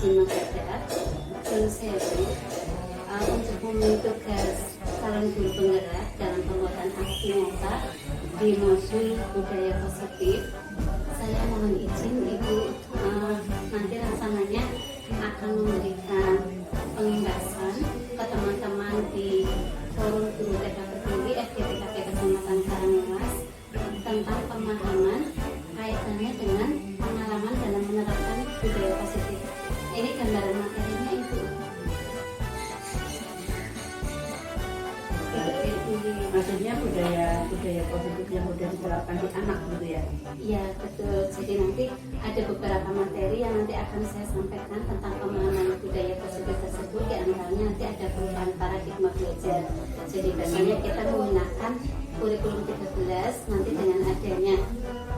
izin mendadak Sewu untuk memenuhi tugas calon guru penggerak dalam pembuatan aksi nyata di modul budaya positif. Saya mohon izin Ibu nanti rasanya akan memberikan pengimbasan ke teman-teman di forum guru TK Pertiwi FGTKP Kecamatan Karanglewas tentang pemahaman kaitannya dengan pengalaman dalam menerapkan budaya positif. Ini gambaran materinya Ibu. Maksudnya budaya positif yang sudah diterapkan di anak gitu ya? Iya betul. Jadi nanti ada beberapa materi yang nanti akan saya sampaikan tentang pemahaman budaya positif tersebut. Di antaranya nanti ada perubahan paradigma belajar. Jadi biasanya kita menggunakan kurikulum 13. Nanti dengan adanya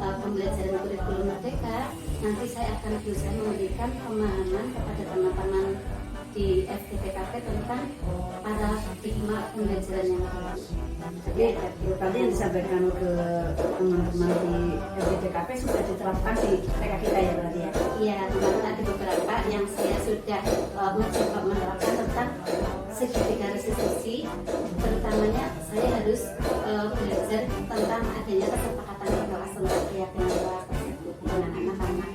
pembelajaran kurikulum merdeka, nanti saya akan berusaha memberikan pemahaman kepada teman-teman di FGTKP tentang paradigma pembelajaran yang baru. Jadi tadi yang disampaikan ke teman-teman di FGTKP sudah diterapkan di TK kita ya berarti ya? Iya, teman-teman ada beberapa yang saya sudah mencoba menerapkan tentang segitiga restitusi. Terutamanya saya harus belajar tentang adanya kesepakatan di kelas tentang keyakinan kelas tersebut dengan anak-anak.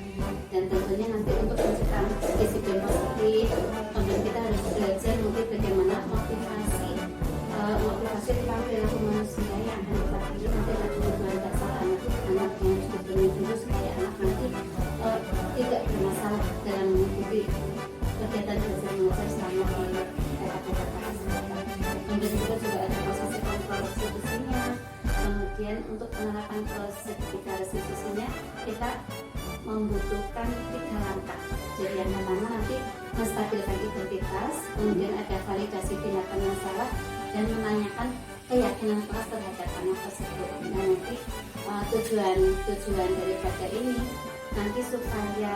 Dan tentunya nanti untuk menciptakan disiplin positif, kemudian kita harus belajar mungkin bagaimana motivasi tentang perilaku manusia yang akan kita pilih nanti adalah kebutuhan dasar anak yang harus dipenuhi dulu supaya anak nanti tidak bermasalah dalam mengikuti kegiatan belajar mengajar selama di TK-TK. Kemudian juga ada proses kontrol restitusinya. Kemudian untuk penerapan proses ketika restitusinya kita membutuhkan 3 langkah. Jadi yang pertama nanti menstabilkan identitas, kemudian ada validasi tindakan yang salah dan menanyakan keyakinan kelas terhadap anak tersebut. Nah nanti tujuan daripada ini nanti supaya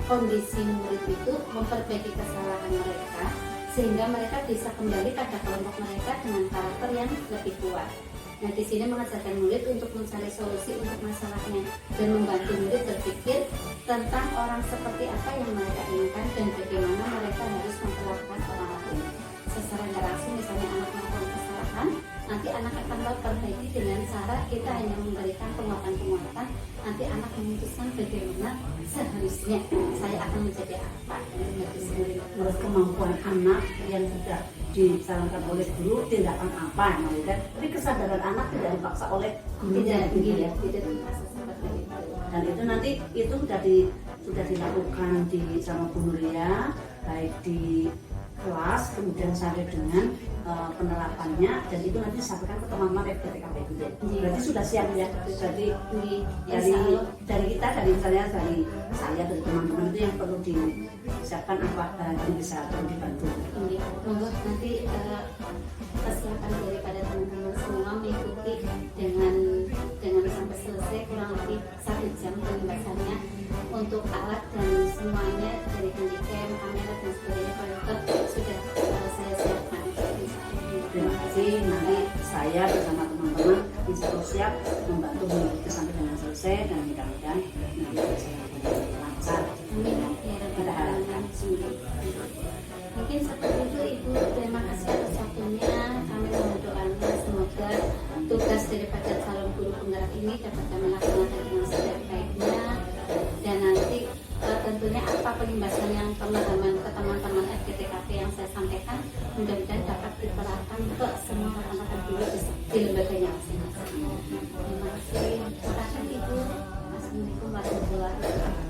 kondisi murid itu memperbaiki kesalahan mereka sehingga mereka bisa kembali pada kelompok mereka dengan karakter yang lebih kuat. Nah di sini mengajarkan murid untuk mencari solusi untuk masalahnya dan membantu murid berpikir tentang orang seperti apa yang mereka inginkan dan bagaimana mereka harus memperlakukan orang lain. Secara nggak langsung misalnya anak melakukan kesalahan, nanti anak akan perbaiki dengan cara kita hanya memberikan penguatan. Nanti anak memutuskan bagaimana seharusnya saya akan menjadi apa. Menurut kemampuan anak yang sudah disarankan oleh guru tindakan apa yang kan, tapi kesadaran anak tidak dipaksa oleh guru tidak ya. Tidak dipaksa seperti itu. Dan itu nanti itu sudah dilakukan di sama Bu Nuria baik di kelas kemudian sampai dengan penerapannya, dan itu nanti disampaikan ke teman-teman FGTKP itu ya. Berarti sudah siap ya. Jadi dari kita, dari misalnya dari saya, dari teman-teman itu yang perlu disiapkan apa yang bisa dibantu. Monggo nanti persiapan daripada teman-teman semua mengikuti dengan sampai selesai kurang lebih 1 jam pembahasannya untuk alat dan semuanya dari handycam, kamera dan sebagainya proyektor sudah saya siapkan. Terima kasih. Nanti saya bersama teman-teman bisa siap membantu menuju sampai dengan selesai dan mudah-mudahan nanti bisa lancar. Kita harapkan. Mungkin seperti itu Ibu. Terima kasih atas waktunya. Kami mohon doanya semoga tugas daripada calon guru penggerak ini dapat kami laksanakan dengan sebaik-baiknya, dan nanti tentunya apa penimbasan yang pemahaman ke teman-teman FGTKP yang saya sampaikan mudah-mudahan dapat diterapkan ke semua rekan-rekan guru di lembaganya masing-masing. Terima kasih. Terima kasih Ibu. Assalamualaikum warahmatullahi wabarakatuh.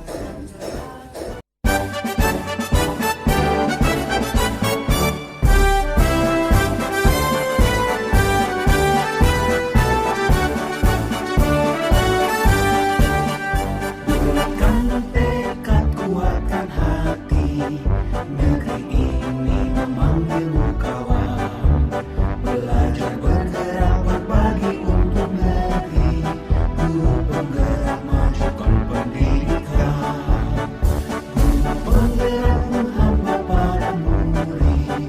Negeri ini memanggilmu kawan, belajar bergerak berbagi untuk negeri, guru penggerak majukan pendidikan, guru penggerak menghamba para murid,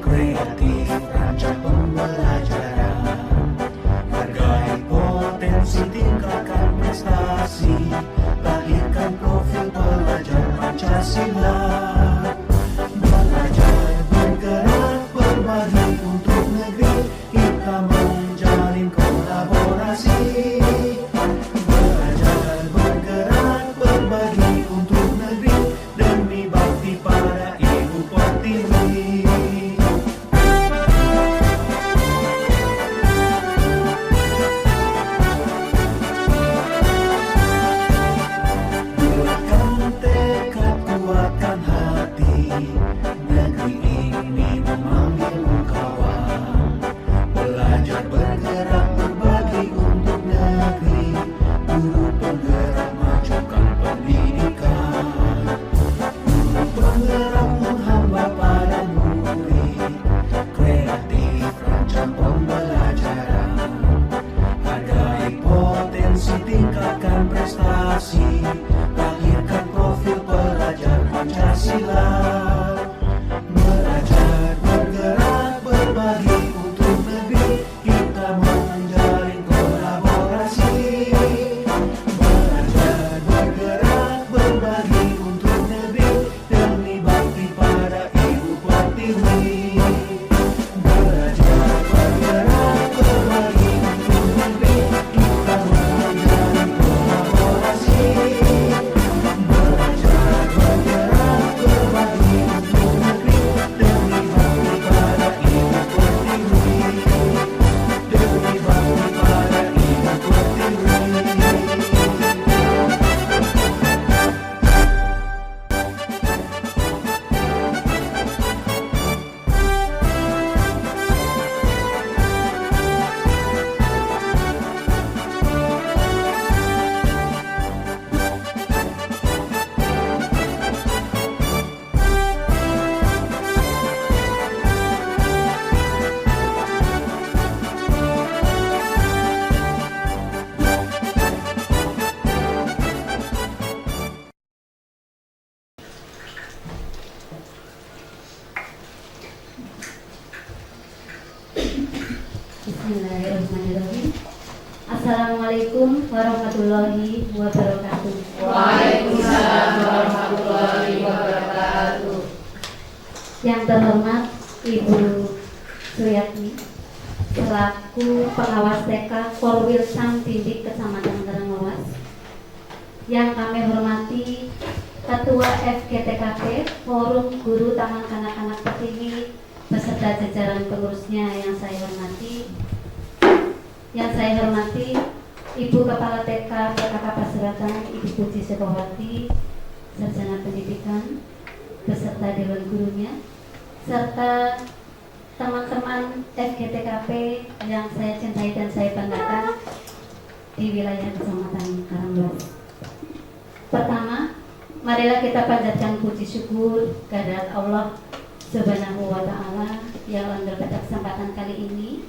kreatif rancang pembelajaran, hargai potensi tingkatkan prestasi, lahirkan profil pelajar Pancasila. kolaborasi, lahirkan profil pelajar Pancasila. Belajar, bergerak, berbagi untuk negeri, kita menjalin kolaborasi. Belajar, bergerak, berbagi untuk negeri, demi bakti pada Ibu Pertiwi. Belajar, bergerak, berbagi untuk negeri, kita menjalin kolaborasi. Belajar, bergerak, berbagi untuk negeri, demi bakti pada Ibu Pertiwi. Demi bakti pada Ibu Pertiwi. Bismillahirrahmanirrahim. Assalamualaikum warahmatullahi wabarakatuh. Waalaikumsalam warahmatullahi wabarakatuh. Yang terhormat Ibu Suyatmi selaku pengawas TK Korwil Sang Didik Kecamatan Karanglewas. Yang kami hormati Ketua FGTKP Forum Guru Taman Kanak-kanak Pertiwi beserta jajaran pengurusnya yang saya hormati. Yang saya hormati Ibu Kepala TK PKK Pasuruan Ibu Puji Sekowati, Sarjana Pendidikan beserta dewan gurunya, serta teman-teman FGTKP yang saya cintai dan saya banggakan di wilayah Kecamatan Karanglewas. Pertama, marilah kita panjatkan puji syukur kehadirat Allah Subhanahu wa Ta'ala yang pada kesempatan kali ini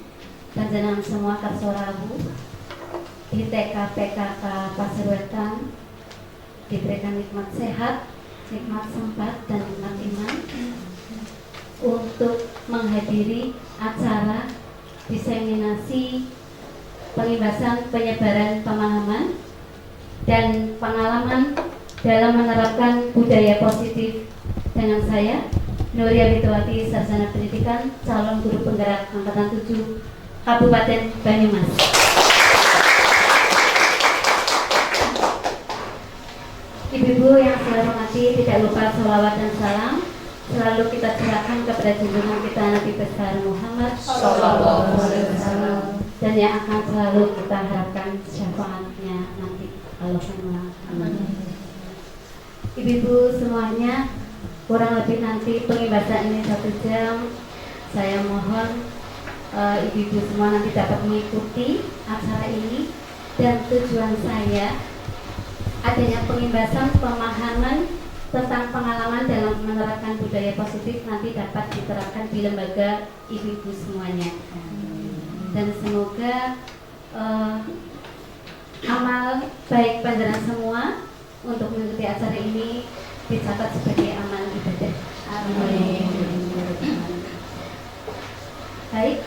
panjenengan semua karsorahu di TK PKK Pasuruan diberikan nikmat sehat, nikmat sempat dan nikmat iman untuk menghadiri acara diseminasi pengibasan penyebaran pemahaman dan pengalaman dalam menerapkan budaya positif dengan saya Nuria Witowati, Sarjana Pendidikan, calon guru penggerak angkatan 7 Kabupaten Banyumas. Ibu-ibu yang saya hormati, tidak lupa sholawat dan salam selalu kita curahkan kepada junjungan kita Nabi besar Muhammad Sallallahu alaihi wasallam, dan yang akan selalu kita harapkan syafaatnya nanti. Allahumma amin. Ibu-ibu semuanya, kurang lebih nanti pengibasan ini 1 jam. Saya mohon ibu-ibu semua nanti dapat mengikuti acara ini, dan tujuan saya adanya pengibasan pemahaman tentang pengalaman dalam menerapkan budaya positif nanti dapat diterapkan di lembaga ibu-ibu semuanya. Dan semoga amal baik panjenengan semua untuk mengikuti acara ini dicatat sebagai amal ibadah. Amin. Baik,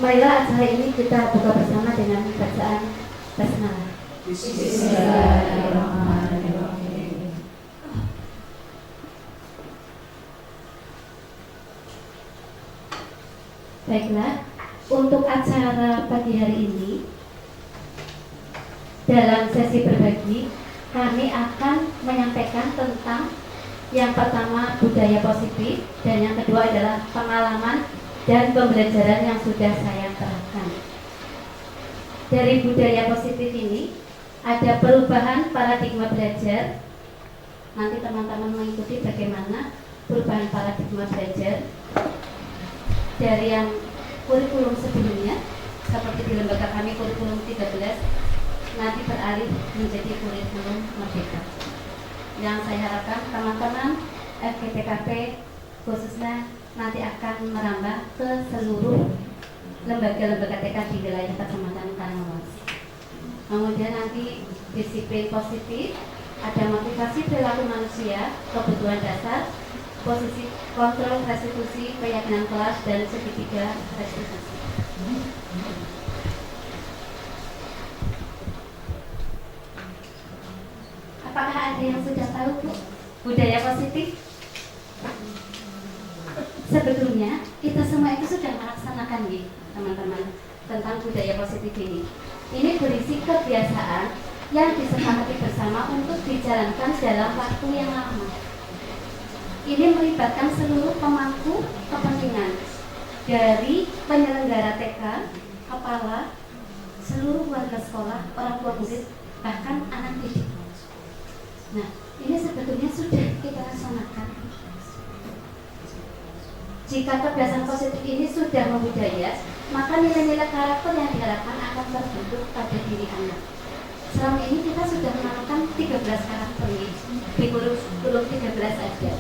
marilah acara ini kita buka bersama dengan bacaan basmalah. Bismillahirrahmanirrahim. Baiklah, untuk acara pagi hari ini dalam sesi berbagi kami akan menyampaikan tentang yang pertama budaya positif, dan yang kedua adalah pengalaman dan pembelajaran yang sudah saya terapkan. Dari budaya positif ini ada perubahan paradigma belajar. Nanti teman-teman mengikuti bagaimana perubahan paradigma belajar dari yang kurikulum sebelumnya, seperti di lembaga kami kurikulum 13, nanti beralih menjadi kurikulum merdeka. Yang saya harapkan teman-teman FGTKP khususnya nanti akan merambah ke seluruh lembaga-lembaga TK di wilayah Kecamatan Karanglewas. Kemudian nanti disiplin positif, ada motivasi perilaku manusia, kebutuhan dasar, posisi kontrol restitusi, keyakinan kelas, dan segitiga restitusi. Apakah ada yang sudah tahu, Bu, budaya positif? Sebetulnya kita semua itu sudah melaksanakan nih, teman-teman, tentang budaya positif ini. Ini berisi kebiasaan yang disepakati bersama untuk dijalankan dalam waktu yang lama. Ini melibatkan seluruh pemangku kepentingan, dari penyelenggara TK, kepala, seluruh warga sekolah, orang tua murid, bahkan anak didik. Nah, ini sebetulnya sudah kita laksanakan. Jika kebiasaan positif ini sudah membudaya, maka nilai-nilai karakter yang diharapkan akan terbentuk pada diri anak. Selama ini kita sudah melakukan 13 karakter ini, di huruf 13 saja.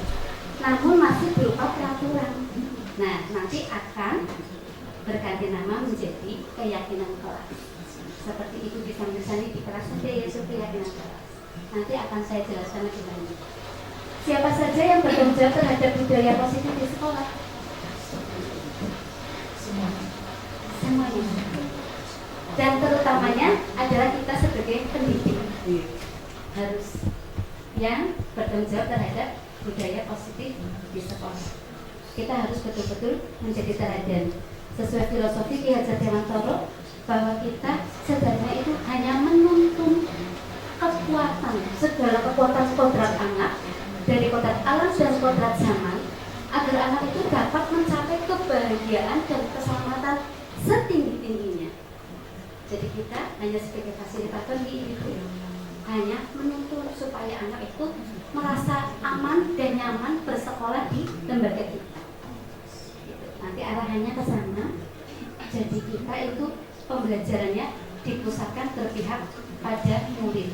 Namun masih berupa peraturan. Nah, nanti akan berganti nama menjadi keyakinan kelas. Seperti itu disampaikan di kelas saja, yaitu keyakinan kelas. Nanti akan saya jelaskan lebih lanjut. Siapa saja yang bertanggung jawab terhadap budaya positif di sekolah? Semuanya. Dan terutamanya adalah kita sebagai pendidik harus yang bertanggung jawab terhadap budaya positif di sekolah. Kita harus betul-betul menjadi teladan sesuai filosofi Ki Hajar Dewantara, bahwa kita sebenarnya itu hanya menuntun kekuatan, segala kekuatan kodrat anak dari kodrat alam dan kodrat zaman, agar anak itu dapat mencapai kebahagiaan dan keselamatan setinggi-tingginya. Jadi kita hanya sebagai fasilitator di itu, hanya menuntun supaya anak itu merasa aman dan nyaman bersekolah di lembaga kita. Nanti arahannya ke sana. Jadi kita itu pembelajarannya dipusatkan berpihak pada murid.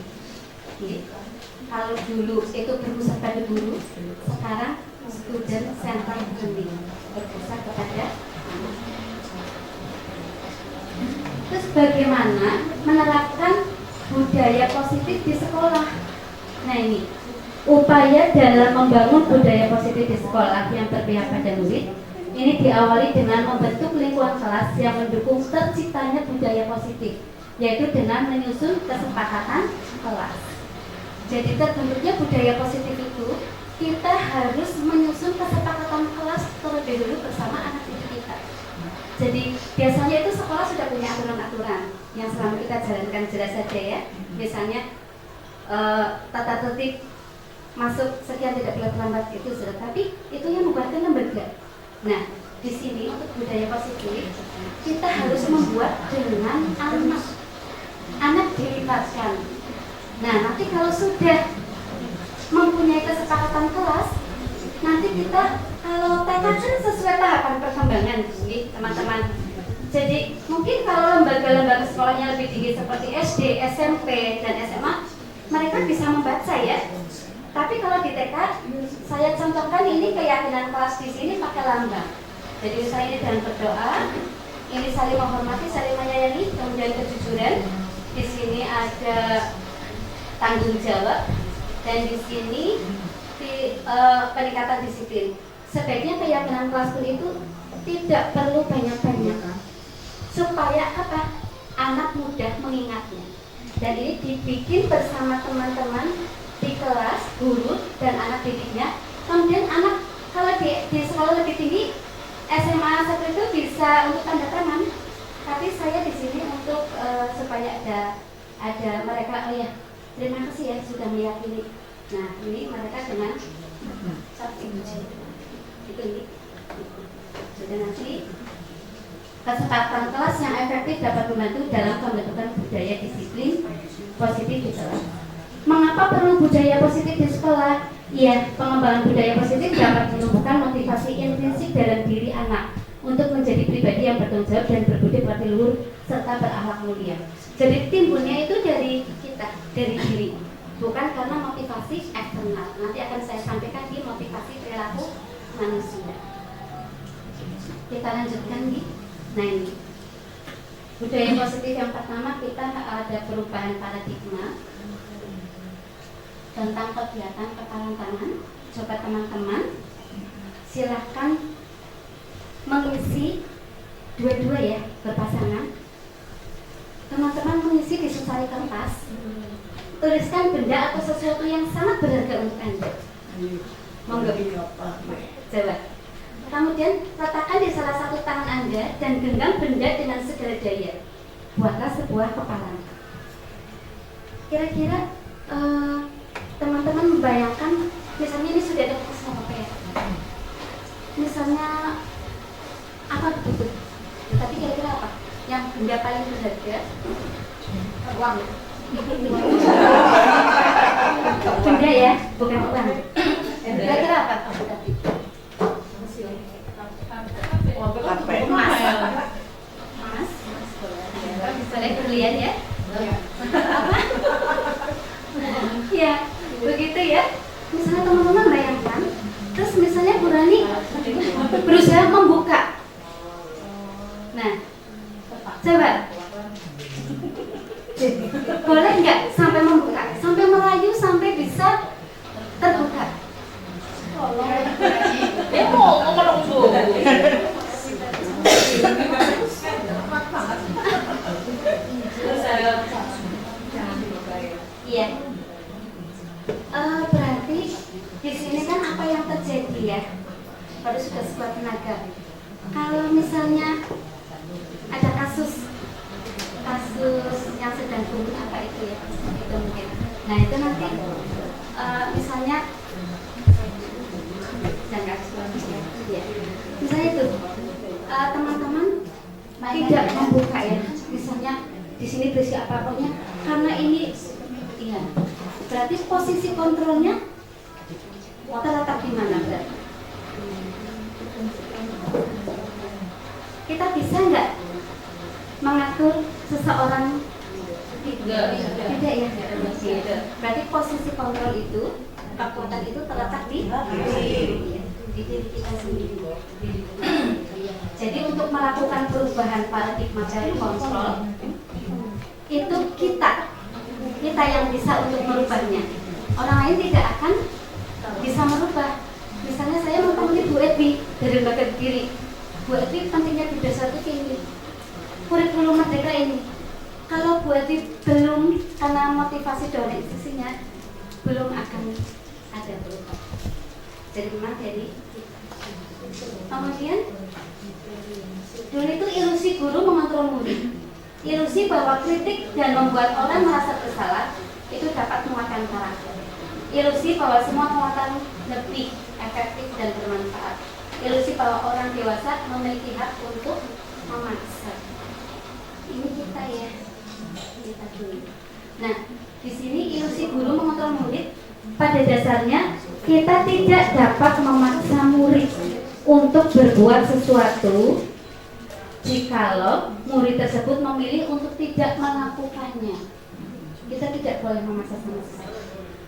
Kalau dulu itu berpusat pada guru, sekarang student center learning, berpusat kepada anak. Terus bagaimana menerapkan budaya positif di sekolah? Nah, ini upaya dalam membangun budaya positif di sekolah yang berpihak pada murid ini diawali dengan membentuk lingkungan kelas yang mendukung terciptanya budaya positif, yaitu dengan menyusun kesepakatan kelas. Jadi terbentuknya budaya positif itu kita harus menyusun kesepakatan kelas terlebih dahulu bersama anak didik kita. Jadi biasanya itu sekolah sudah punya aturan-aturan yang selama kita jalankan jelas saja ya. Misalnya tata tertib masuk sekian tidak boleh terlambat itu sudah, tapi itu yang membuatkan lembaga. Nah, di sini untuk budaya positif kita harus membuat dengan anak dilibatkan. Nah, nanti kalau sudah mempunyai kesepakatan kelas, nanti kita kalau TK kan sesuai tahapan perkembangan, teman-teman. Jadi mungkin kalau lembaga-lembaga sekolahnya lebih tinggi seperti SD, SMP, dan SMA, mereka bisa membaca ya. Tapi kalau di TK, saya contohkan ini keyakinan kelas di sini pakai lambang. Jadi misalnya ini dengan berdoa, ini saling menghormati, saling menyayangi, kemudian kejujuran. Di sini ada tanggung jawab, dan di sini peningkatan disiplin. Sebaiknya keyakinan kelas pun itu tidak perlu banyak-banyak, supaya apa? Anak mudah mengingatnya. Dan ini dibikin bersama teman-teman di kelas, guru dan anak didiknya. Kemudian anak kalau di sekolah lebih tinggi SMA seperti itu bisa untuk tanda tangan. Tapi saya di sini untuk supaya ada mereka, oh ya terima kasih ya sudah meyakini. Nah ini mereka dengan sakti itu nih. Jadi nanti kesempatan kelas yang efektif dapat membantu dalam pembentukan budaya disiplin positif di kelas. Mengapa perlu budaya positif di sekolah? Ya, pengembangan budaya positif dapat menumbuhkan motivasi intrinsik dalam diri anak untuk menjadi pribadi yang bertanggung jawab dan berbudi pekerti luhur serta berakhlak mulia. Jadi timbulnya itu dari kita, dari diri, bukan karena motivasi eksternal. Nanti akan saya sampaikan di motivasi perilaku manusia. Kita lanjutkan di. Nah ini Budaya positif yang pertama, kita ada perubahan paradigma tentang kegiatan kepalan tangan. Coba teman-teman silahkan mengisi dua-dua ya, berpasangan. Teman-teman mengisi di secari kertas, tuliskan benda atau sesuatu yang sangat berharga untuk Anda. Monggo. Coba. Kemudian letakkan di salah satu tangan Anda dan genggam benda dengan segala daya. Buatlah sebuah kepalan. Kira-kira teman-teman membayangkan, misalnya ini sudah ada kertas apa ya? Misalnya apa betul? Tapi kira-kira apa? Yang benda paling berharga? Uang. Benda ya, bukan uang. Kira-kira apa? Emas. Boleh berlian ya? Apa? Ya, begitu ya. Misalnya teman-teman bayangkan, terus misalnya Bu Rani berusaha membuka. Nah, coba. Boleh nggak sampai membuka, sampai merayu, sampai bisa terbuka? Dia mau ngomong Bu. Iya. Berarti di sini kan apa yang terjadi ya? Baru sudah sebuah tenaga. Kalau misalnya ada kasus yang sedang booming apa itu ya? Itu mungkin. Nah itu nanti misalnya jangan kasus ya. Misalnya itu teman-teman tidak membuka ya. Misalnya di sini berisi apapun karena ini iya. Berarti posisi kontrolnya terletak di mana berarti? Kita bisa nggak mengatur seseorang? Tidak ya. Berarti posisi kontrol itu, kekuatan itu terletak di diri kita sendiri. Jadi untuk melakukan perubahan paradigma dari kontrol itu kita yang bisa untuk merubahnya. Orang lain tidak akan bisa merubah. Misalnya saya mempengaruhi Bu Evi dari lembaga diri. Bu Evi pentingnya di desa itu ini. Kurikulum Merdeka ini. Kalau Bu Evi belum, karena motivasi dari institusinya belum akan ada berubah. Jadi memang dari kemudian dulu itu ilusi guru mengontrol murid. Ilusi bahwa kritik dan membuat orang merasa bersalah itu dapat menguatkan karakter. Ilusi bahwa semua penguatan lebih efektif dan bermanfaat. Ilusi bahwa orang dewasa memiliki hak untuk memaksa. Ini kita ya, kita dulu. Nah, di sini ilusi guru mengontrol murid. Pada dasarnya kita tidak dapat memaksa murid untuk berbuat sesuatu jikalau murid tersebut memilih untuk tidak melakukannya. Kita tidak boleh memaksa sama sekali.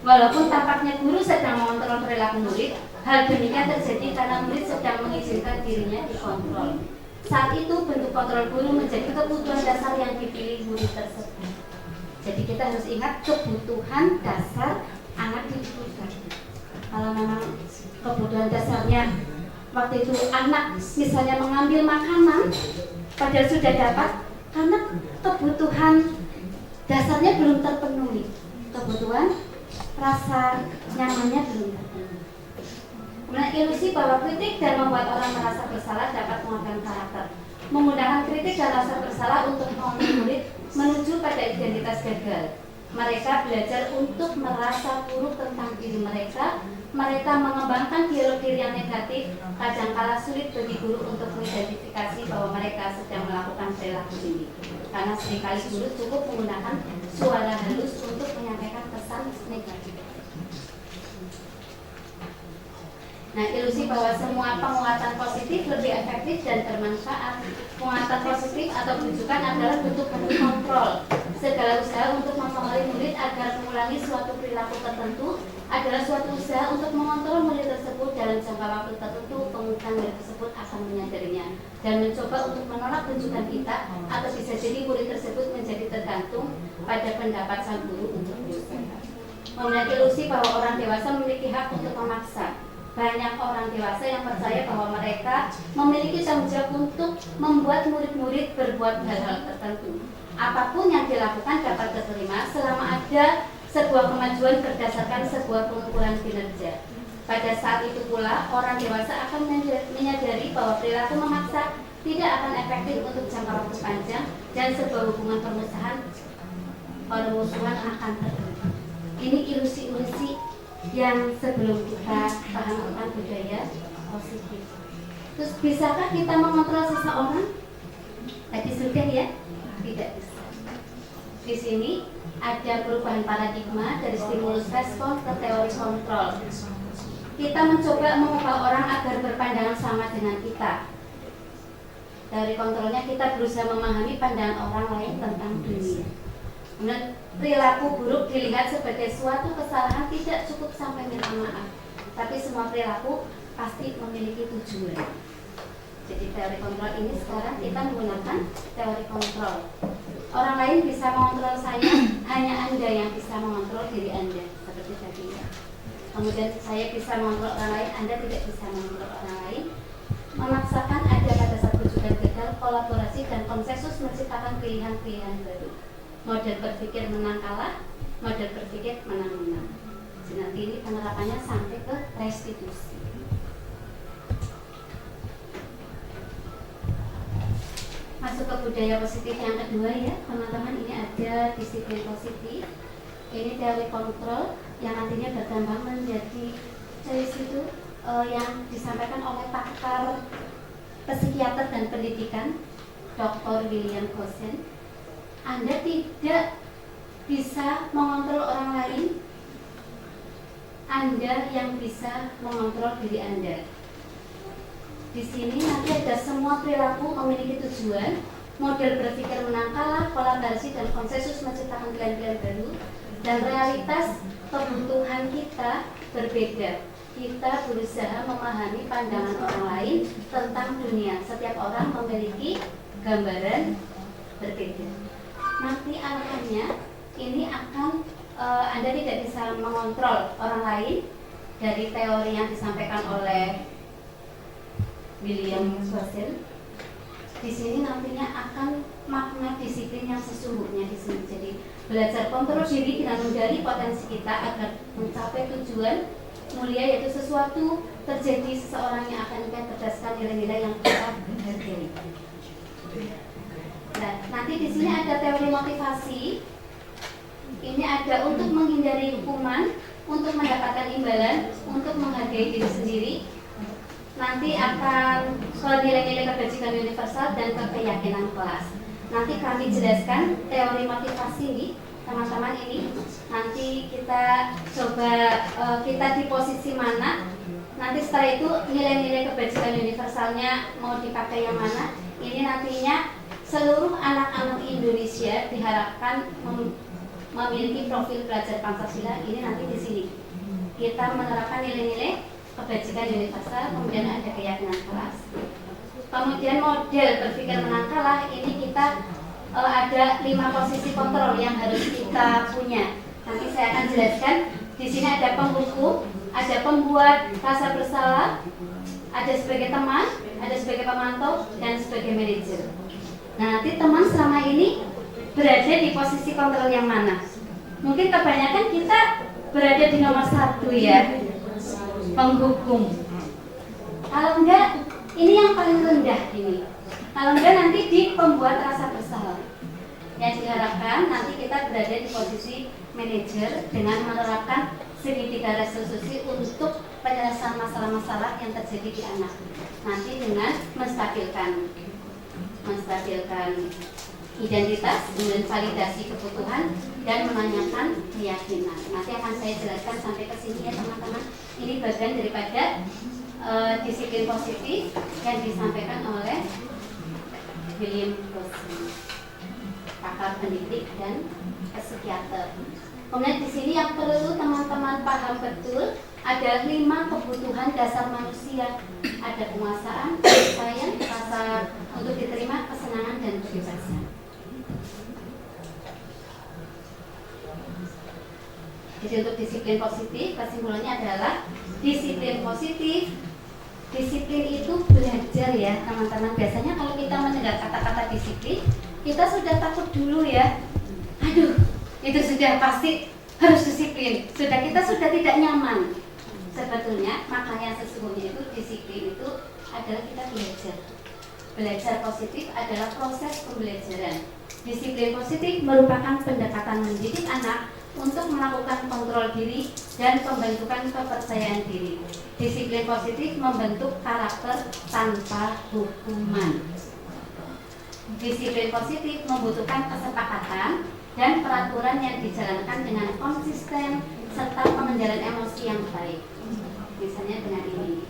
Walaupun tampaknya guru sedang mengontrol perilaku murid, hal demikian terjadi karena murid sedang mengizinkan dirinya dikontrol. Saat itu bentuk kontrol guru menjadi kebutuhan dasar yang dipilih murid tersebut. Jadi kita harus ingat kebutuhan dasar anak dididik. Kalau memang kebutuhan dasarnya waktu itu anak misalnya mengambil makanan padahal sudah dapat, karena kebutuhan dasarnya belum terpenuhi, kebutuhan rasa nyamannya belum terpenuhi. Nah, ilusi bahwa kritik dan membuat orang merasa bersalah dapat menguatkan karakter. Menggunakan kritik dan rasa bersalah untuk mengontrol murid menuju pada identitas gagal. Mereka belajar untuk merasa buruk tentang diri mereka. Mereka mengembangkan dialog diri yang negatif. Kadangkala sulit bagi guru untuk mengidentifikasi bahwa mereka sedang melakukan perilaku ini, karena seringkali guru cukup menggunakan suara halus untuk menyampaikan pesan negatif. Nah, ilusi bahwa semua penguatan positif lebih efektif dan bermanfaat. Penguatan positif atau rujukan adalah bentuk kontrol segala usaha untuk mempengaruhi murid agar mengulangi suatu perilaku perilaku tertentu adalah suatu usaha untuk mengontrol murid tersebut dalam jangka waktu tertentu. Kemudian murid tersebut akan menyadarinya dan mencoba untuk menolak tuntutan kita, atau bisa jadi murid tersebut menjadi tergantung pada pendapat sang guru untuk berusaha. Memiliki ilusi bahwa orang dewasa memiliki hak untuk memaksa. Banyak orang dewasa yang percaya bahwa mereka memiliki tanggung jawab untuk membuat murid-murid berbuat hal-hal tertentu. Apapun yang dilakukan dapat diterima selama ada sebuah kemajuan berdasarkan sebuah pengukuran kinerja. Pada saat itu pula, orang dewasa akan menyadari bahwa perilaku memaksa tidak akan efektif untuk jangka waktu panjang dan sebuah hubungan permusuhan akan terbentuk. Ini ilusi-ilusi yang sebelum kita paham tentang budaya positif. Terus bisakah kita mengontrol seseorang? Tadi sudah ya? Tidak bisa. Di sini ada perubahan paradigma dari stimulus respon ke teori kontrol. Kita mencoba mengubah orang agar berpandangan sama dengan kita. Teori kontrolnya kita berusaha memahami pandangan orang lain tentang dunia. Kemudian perilaku buruk dilihat sebagai suatu kesalahan, tidak cukup sampai minta maaf, tapi semua perilaku pasti memiliki tujuan. Jadi teori kontrol ini sekarang kita menggunakan teori kontrol. Orang lain bisa mengontrol saya, hanya Anda yang bisa mengontrol diri Anda, seperti tadi ya. Kemudian saya bisa mengontrol orang lain, Anda tidak bisa mengontrol orang lain. Memaksakan ada pada satu tujuan gagal, kolaborasi dan konsensus menciptakan pilihan-pilihan baru. Model berpikir menang kalah, model berpikir menang-menang. Jadi nanti ini penerapannya sampai ke restitusi. Masuk ke budaya positif yang kedua ya teman-teman, ini ada disiplin positif. Ini teori kontrol yang nantinya berkembang menjadi dari situ yang disampaikan oleh pakar psikiater dan pendidikan Dr. William Gosen. Anda tidak bisa mengontrol orang lain, Anda yang bisa mengontrol diri Anda. Di sini nanti ada semua perilaku memiliki tujuan, model berpikir menang kalah, kolaborasi dan konsensus menciptakan pilihan-pilihan baru, dan realitas kebutuhan kita berbeda. Kita berusaha memahami pandangan orang lain tentang dunia. Setiap orang memiliki gambaran berbeda. Nanti arahannya ini akan Anda tidak bisa mengontrol orang lain dari teori yang disampaikan oleh William Gosen. Di sini nantinya akan makna disiplin yang sesungguhnya di sini. Jadi belajar kontrol diri dengan menggali potensi kita agar mencapai tujuan mulia, yaitu sesuatu terjadi seseorang yang akan kita berdasarkan nilai-nilai yang kita hargai. Nah, nanti di sini ada teori motivasi. Ini ada untuk menghindari hukuman, untuk mendapatkan imbalan, untuk menghargai diri sendiri. Nanti akan ke nilai-nilai kebajikan universal dan ke keyakinan kelas. Nanti kami jelaskan teori motivasi ini, teman-teman ini. Nanti kita coba kita di posisi mana. Nanti setelah itu nilai-nilai kebajikan universalnya mau dipakai yang mana. Ini nantinya seluruh anak-anak Indonesia diharapkan memiliki profil belajar Pancasila. Ini nanti di sini kita menerapkan nilai-nilai kebajikan universal, kemudian ada keyakinan kelas. Kemudian model berpikir menang kalah, ini kita ada 5 posisi kontrol yang harus kita punya. Nanti saya akan jelaskan. Di sini ada penghukum, ada pembuat rasa bersalah, ada sebagai teman, ada sebagai pemantau, dan sebagai manajer. Nah, nanti teman selama ini berada di posisi kontrol yang mana? Mungkin kebanyakan kita berada di nomor 1 ya, penghukum. Kalau enggak, ini yang paling rendah ini. Kalau enggak nanti di pembuat rasa bersalah. Yang diharapkan nanti kita berada di posisi manajer dengan menerapkan segitiga restitusi untuk penyelesaian masalah-masalah yang terjadi di anak. Nanti dengan menstabilkan identitas, kemudian validasi kebutuhan, dan menanyakan keyakinan. Nanti akan saya jelaskan sampai ke sini ya teman-teman. Ini bagian daripada disiplin positif yang disampaikan oleh William Gosen, pakar pendidik dan psikiater. Kemudian di sini yang perlu teman-teman paham betul ada 5 kebutuhan dasar manusia. Ada penguasaan, sayang, rasa untuk diterima, kesenangan, dan kebebasan. Jadi untuk disiplin positif, kesimpulannya adalah disiplin positif. Disiplin itu belajar ya teman-teman. Biasanya kalau kita mendengar kata-kata disiplin, kita sudah takut dulu ya. Aduh, itu sudah pasti harus disiplin. Kita sudah tidak nyaman. Sebetulnya makanya sesungguhnya itu disiplin itu adalah kita belajar. Belajar positif adalah proses pembelajaran. Disiplin positif merupakan pendekatan mendidik anak untuk melakukan kontrol diri dan pembentukan kepercayaan diri. Disiplin positif membentuk karakter tanpa hukuman. Disiplin positif membutuhkan kesepakatan dan peraturan yang dijalankan dengan konsisten serta pengendalian emosi yang baik. Misalnya dengan ini.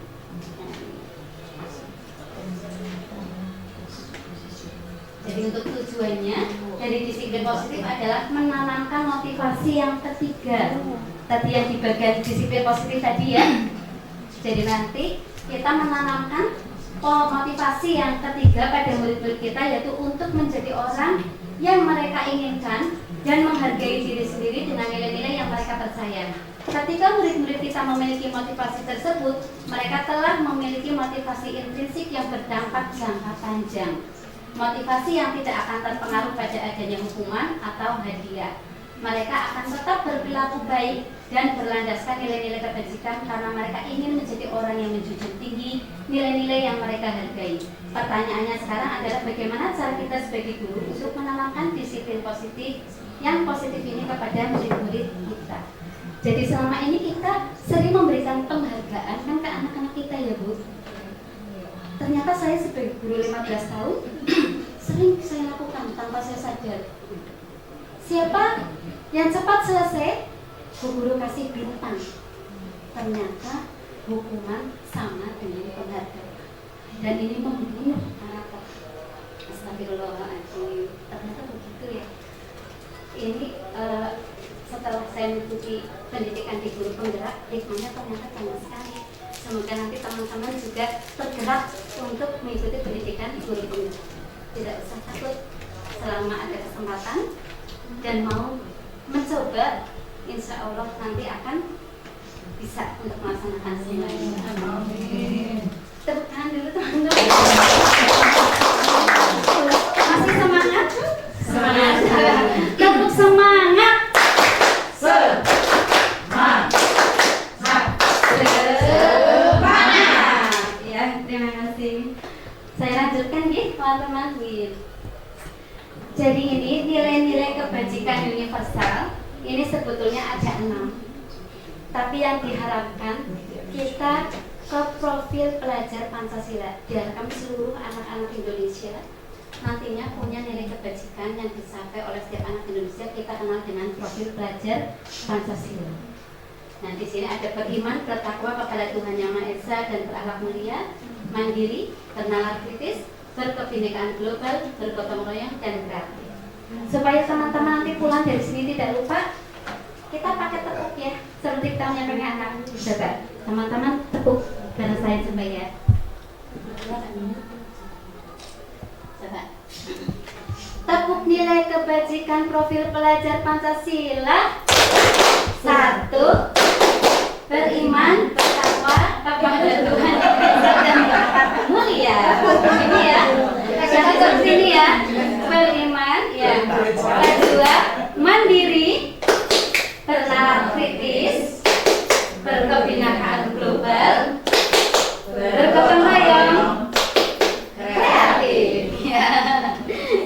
Jadi untuk tujuannya dari disiplin positif adalah menanamkan motivasi yang ketiga. Tadi yang di bagian disiplin positif tadi ya. Jadi nanti kita menanamkan motivasi yang ketiga pada murid-murid kita, yaitu untuk menjadi orang yang mereka inginkan dan menghargai diri sendiri dengan nilai-nilai yang mereka percaya. Ketika murid-murid kita memiliki motivasi tersebut, mereka telah memiliki motivasi intrinsik yang berdampak jangka panjang. Motivasi yang tidak akan terpengaruh pada adanya hukuman atau hadiah. Mereka akan tetap berperilaku baik dan berlandaskan nilai-nilai kebajikan karena mereka ingin menjadi orang yang menjunjung tinggi nilai-nilai yang mereka hargai. Pertanyaannya sekarang adalah bagaimana cara kita sebagai guru untuk menanamkan disiplin positif yang positif ini kepada murid-murid kita. Jadi selama ini kita sering memberikan penghargaan kan ke anak-anak kita ya Bu. Ternyata saya sebagai guru 15 tahun sering saya lakukan tanpa saya sadar. Siapa yang cepat selesai, Bu Guru kasih bintang. Ternyata hukuman sama dengan penghargaan. Dan ini membunuh karakter. Astagfirullahaladzim. Ternyata begitu ya. Ini setelah saya mengikuti pendidikan di guru penggerak, hikmahnya ternyata banyak sekali. Semoga nanti teman-teman juga tergerak untuk mengikuti pendidikan guru penggerak. Tidak usah takut selama ada kesempatan dan mau mencoba, insya Allah nanti akan bisa untuk melaksanakan semuanya. Amin. Tepuk tangan dulu teman-teman. Masih semangat? Semangat. Tepuk semangat. Semangat. Ya, terima kasih. Saya lanjutkan ya teman-teman. Jadi ini nilai-nilai kebajikan universal ini sebetulnya ada 6. Tapi yang diharapkan kita ke profil pelajar Pancasila. Diharapkan seluruh anak-anak Indonesia nantinya punya nilai kebajikan yang dicapai oleh setiap anak Indonesia. Kita kenal dengan profil pelajar Pancasila. Nah di sini ada beriman, bertakwa kepada Tuhan Yang Maha Esa dan berakhlak mulia, mandiri, bernalar kritis, berkebinekaan global, bergotong royong dan kreatif. Supaya teman-teman nanti pulang dari sini tidak lupa, kita pakai tepuk ya, seperti kita menyampaikan anak. Coba teman-teman tepuk bareng saya coba ya. Coba. Tepuk nilai kebajikan profil pelajar Pancasila. 1. Beriman, bertakwa kepada Tuhan Yang Maha Esa dan berakhlak mulia. Ini ya. Seperti ini ya. Beriman, ya. Kedua, mandiri, bernalar kritis, berkebinekaan global, bergotong royong, kreatif. Ya.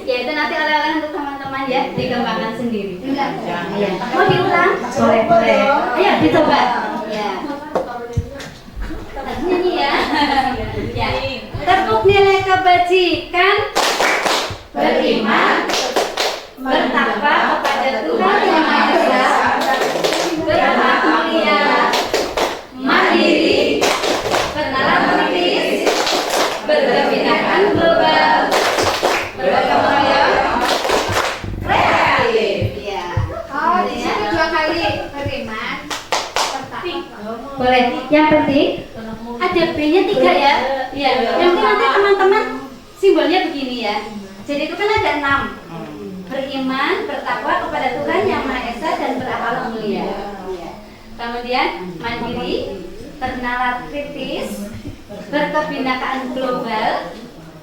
Ya itu nanti oleh-oleh untuk teman-teman ya, dikembangkan sendiri. Enggak. Ya. Mau diulang? Boleh. Ayo dicoba. Ya. Nyanyi ya. Ya. Tepuk nilai kebajikan, beriman, bertakwa kepada Tuhan Yang Maha Esa, berakhlak mulia, mandiri, bernalar kritis, berkebinekaan global, bergotong royong, kreatif. Ya. Oh, di sini 2 kali Boleh. Yang penting ada B-nya 3 ya. Iya. Yang penting nanti teman-teman simbolnya begini ya. Jadi itu kan ada 6. Beriman, bertakwa kepada Tuhan Yang Maha Esa dan berakal mulia. Iya. Kemudian mandiri, bernalar kritis, berkebinekaan global,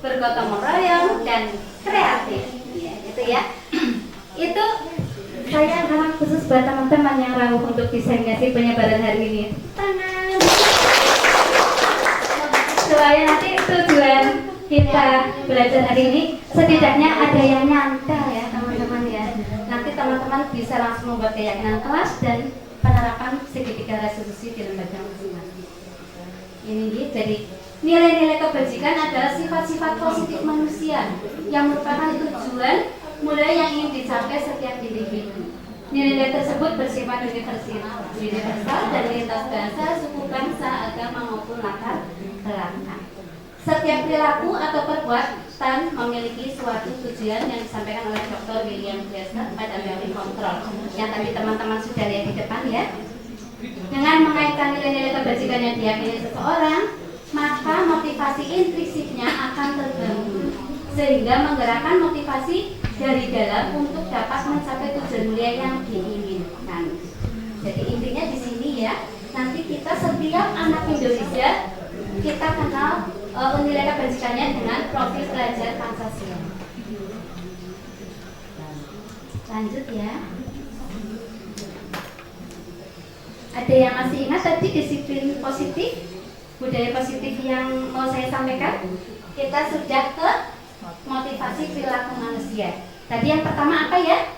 bergotong royong dan kreatif. Iya, itu ya. Itu saya akan khusus buat teman-teman yang ragu untuk diseminasi penyebaran hari ini. Tangan. Supaya nanti tujuan kita belajar hari ini setidaknya ada yang nyantol ya teman-teman ya. Nanti teman-teman bisa langsung membuat keyakinan kelas dan penerapan segitiga resolusi di lembaga masing-masing. Ini jadi nilai-nilai kebajikan adalah sifat-sifat positif manusia yang merupakan tujuan mulai yang ingin dicapai setiap individu. Nilai-nilai tersebut bersifat universal dan lintas bahasa, suku, bangsa, agama maupun latar belakang. Setiap perilaku atau perbuatan memiliki suatu tujuan yang disampaikan oleh Dr. William Glasser pada teori kontrol yang tadi teman-teman sudah lihat di depan ya. Dengan mengaitkan nilai-nilai kebajikan yang diyakini seseorang, maka motivasi intrinsiknya akan terbangun sehingga menggerakkan motivasi dari dalam untuk dapat mencapai tujuan mulia yang diinginkan. Jadi intinya di sini ya, nanti kita setiap anak Indonesia kita kenal nilai kebajikannya dengan profil pelajar Pancasila. Lanjut ya. Ada yang masih ingat tadi disiplin positif, budaya positif yang mau saya sampaikan? Kita sudah ke motivasi perilaku manusia. Tadi yang pertama apa ya?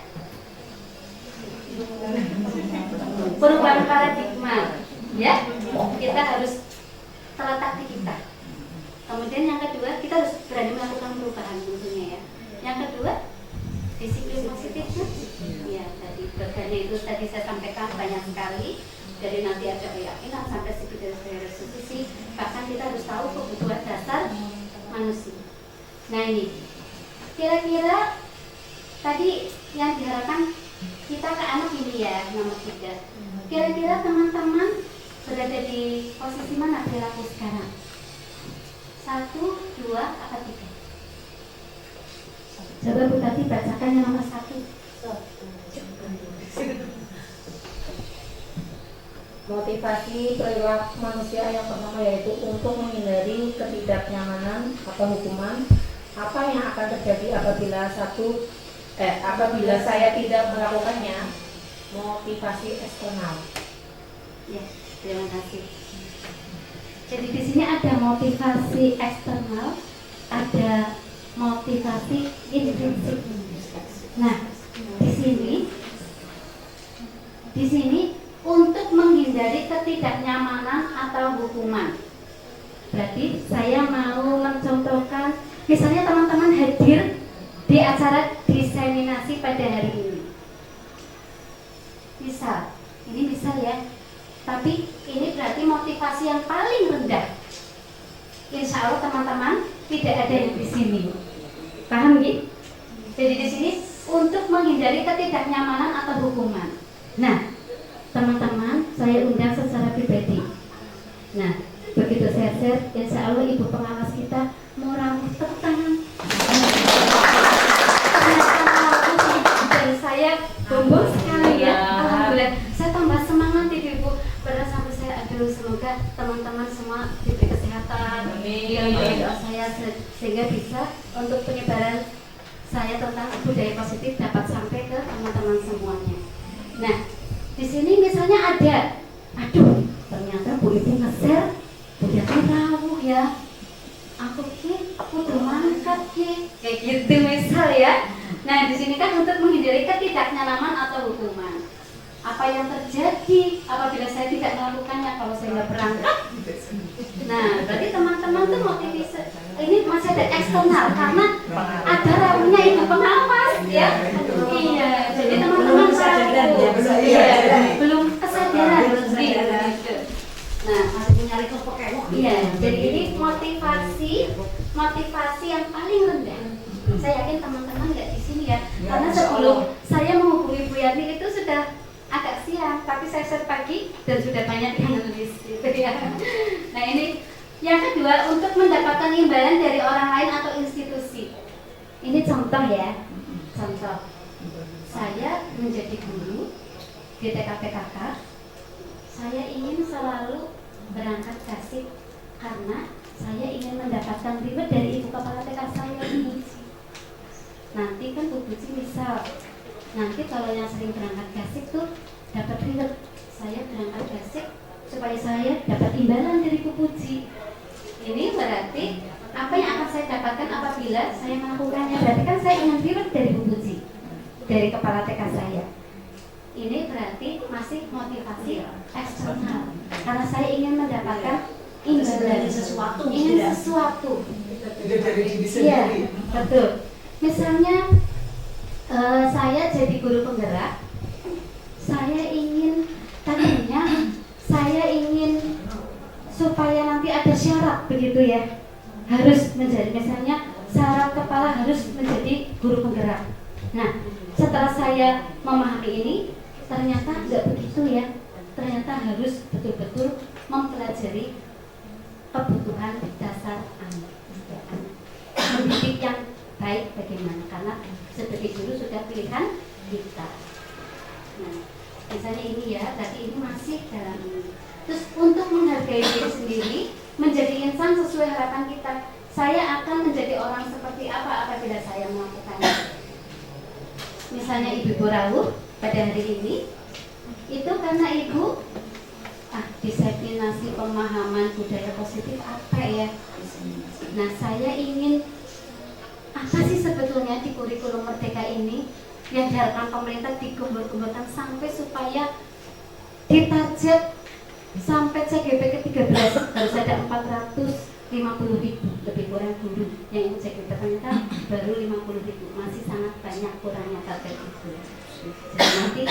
Perubahan paradigma. Ya, kita harus terletak di kita. Kemudian yang kedua, kita harus berani melakukan perubahan tentunya ya. Yang kedua, disiplin positifnya. Ya, tadi berganya itu tadi saya sampaikan banyak sekali. Dari nanti ada keyakinan sampai segitiga resolusi. Bahkan kita harus tahu kebutuhan dasar manusia. Nah ini, kira-kira tadi yang diharapkan kita ke anak ini ya, nomor 3. Kira-kira teman-teman berada di posisi mana perilaku sekarang? 1, 2, apa 3? Coba Bu Tati bacakan yang nomor 1. Motivasi perilaku manusia yang pertama yaitu untuk menghindari ketidaknyamanan atau hukuman. Apa yang akan terjadi apabila apabila saya tidak melakukannya? Motivasi eksternal. Ya, terima kasih. Jadi di sini ada motivasi eksternal, ada motivasi intrinsik. Nah, di sini untuk menghindari ketidaknyamanan atau hukuman. Berarti saya mau mencontohkan, misalnya teman-teman hadir di acara diseminasi pada hari ini. Ini misal ya. Tapi ini berarti motivasi yang paling rendah. Insya Allah teman-teman tidak ada yang di sini. Paham gitu? Jadi di sini untuk menghindari ketidaknyamanan atau hukuman. Nah, teman-teman saya undang secara pribadi. Nah, begitu saya share, insya Allah ibu pengawas kita mau rambut tangan. Dan saya bombong sekali ya. Alhamdulillah, saya tambah semangat ibu. Pada sampai saya semoga teman-teman semua diberi kesehatan. Doa saya sehingga bisa untuk penyebaran saya tentang budaya positif dapat sampai ke teman-teman semuanya. Nah, di sini misalnya ada, ternyata Bu Ibu nge-share, udah tahu ya, aku udah mangkat kayak gitu misal ya. Nah, di sini kan untuk menghindari ketidaknyamanan atau hukuman. Apa yang terjadi apabila saya tidak melakukannya kalau saya nggak berangkat? Nah, berarti teman-teman tuh motivasi ini masih ada eksternal karena ada rawuhnya ibu pengawas ya. Iya, jadi teman-teman belum kesadaran gitu. Nah, masih nyari kelompok. Iya, jadi ini motivasi yang paling rendah. Saya yakin teman-teman nggak di sini ya, karena sebelum saya menghubungi Bu Yani itu sudah agak siang, tapi saya share pagi dan sudah banyak yang nulis. Yang kedua, untuk mendapatkan imbalan dari orang lain atau institusi. Ini contoh ya. Contoh. Saya menjadi guru di TKPKK. Saya ingin selalu berangkat kasih karena saya ingin mendapatkan reward dari ibu kepala TK saya ini. Nanti kan Bu Puji misal, nanti kalau yang sering berangkat kasih tuh dapat reward. Saya berangkat kasih supaya saya dapat imbalan dari Bu Puji. Ini berarti apa yang akan saya dapatkan apabila saya melakukannya. Berarti kan saya ingin reward dari Bu Puji, dari kepala TK saya. Ini berarti masih motivasi eksternal karena saya ingin mendapatkan imbalan, sesuatu, ingin tidak? sesuatu. Tidak dari diri Iya, sendiri. betul. Misalnya saya jadi guru penggerak, saya ingin tadinya saya ingin supaya nanti ada syarat begitu ya, harus menjadi misalnya syarat kepala harus menjadi guru penggerak. Nah, setelah saya memahami ini, ternyata tidak begitu ya. Ternyata harus betul-betul mempelajari kebutuhan dasar anak. Mendidik yang baik bagaimana, karena sebagai guru sudah pilihan kita. Nah, misalnya ini ya, berarti ini masih dalam ini. Terus untuk menghargai diri sendiri, menjadi insan sesuai harapan kita. Saya akan menjadi orang seperti apa apabila saya melakukannya. Misalnya Ibu Rawuh pada hari ini, itu karena Ibu diseminasi pemahaman budaya positif apa ya. Nah, saya ingin apa sih sebetulnya di kurikulum Merdeka ini yang diharapkan pemerintah digembur-gemburkan sampai supaya ditarget sampai CGP ke-13 harus ada 450.000 lebih kurang guru yang ikut CGP, ternyata baru 50.000, masih sangat banyak kurangnya target itu. Jadi nanti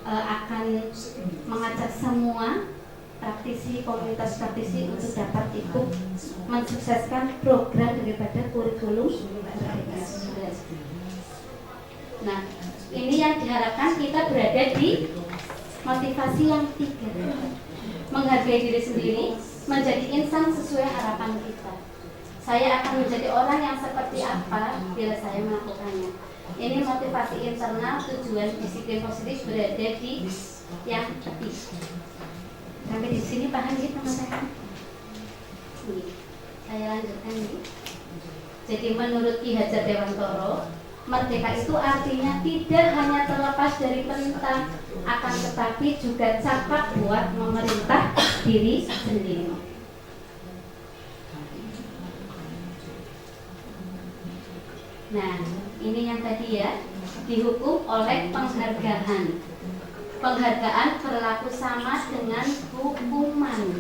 akan mengajak semua praktisi, komunitas praktisi untuk dapat ikut mensukseskan program daripada kurikulum Merdeka 11. Nah, ini yang diharapkan kita berada di motivasi yang 3. Menghargai diri sendiri, menjadi insan sesuai harapan kita. Saya akan menjadi orang yang seperti apa bila saya melakukannya. Ini motivasi internal, tujuan disiplin positif berada di yang 3. Sampai di sini paham ya teman-teman? Saya lanjutkan nih. Jadi menurut Ki Hajar Dewantoro, merdeka itu artinya tidak hanya terlepas dari perintah, akan tetapi juga cakap buat memerintah diri sendiri. Nah, ini yang tadi ya, dihukum oleh penghargaan. Penghargaan berlaku sama dengan hukuman.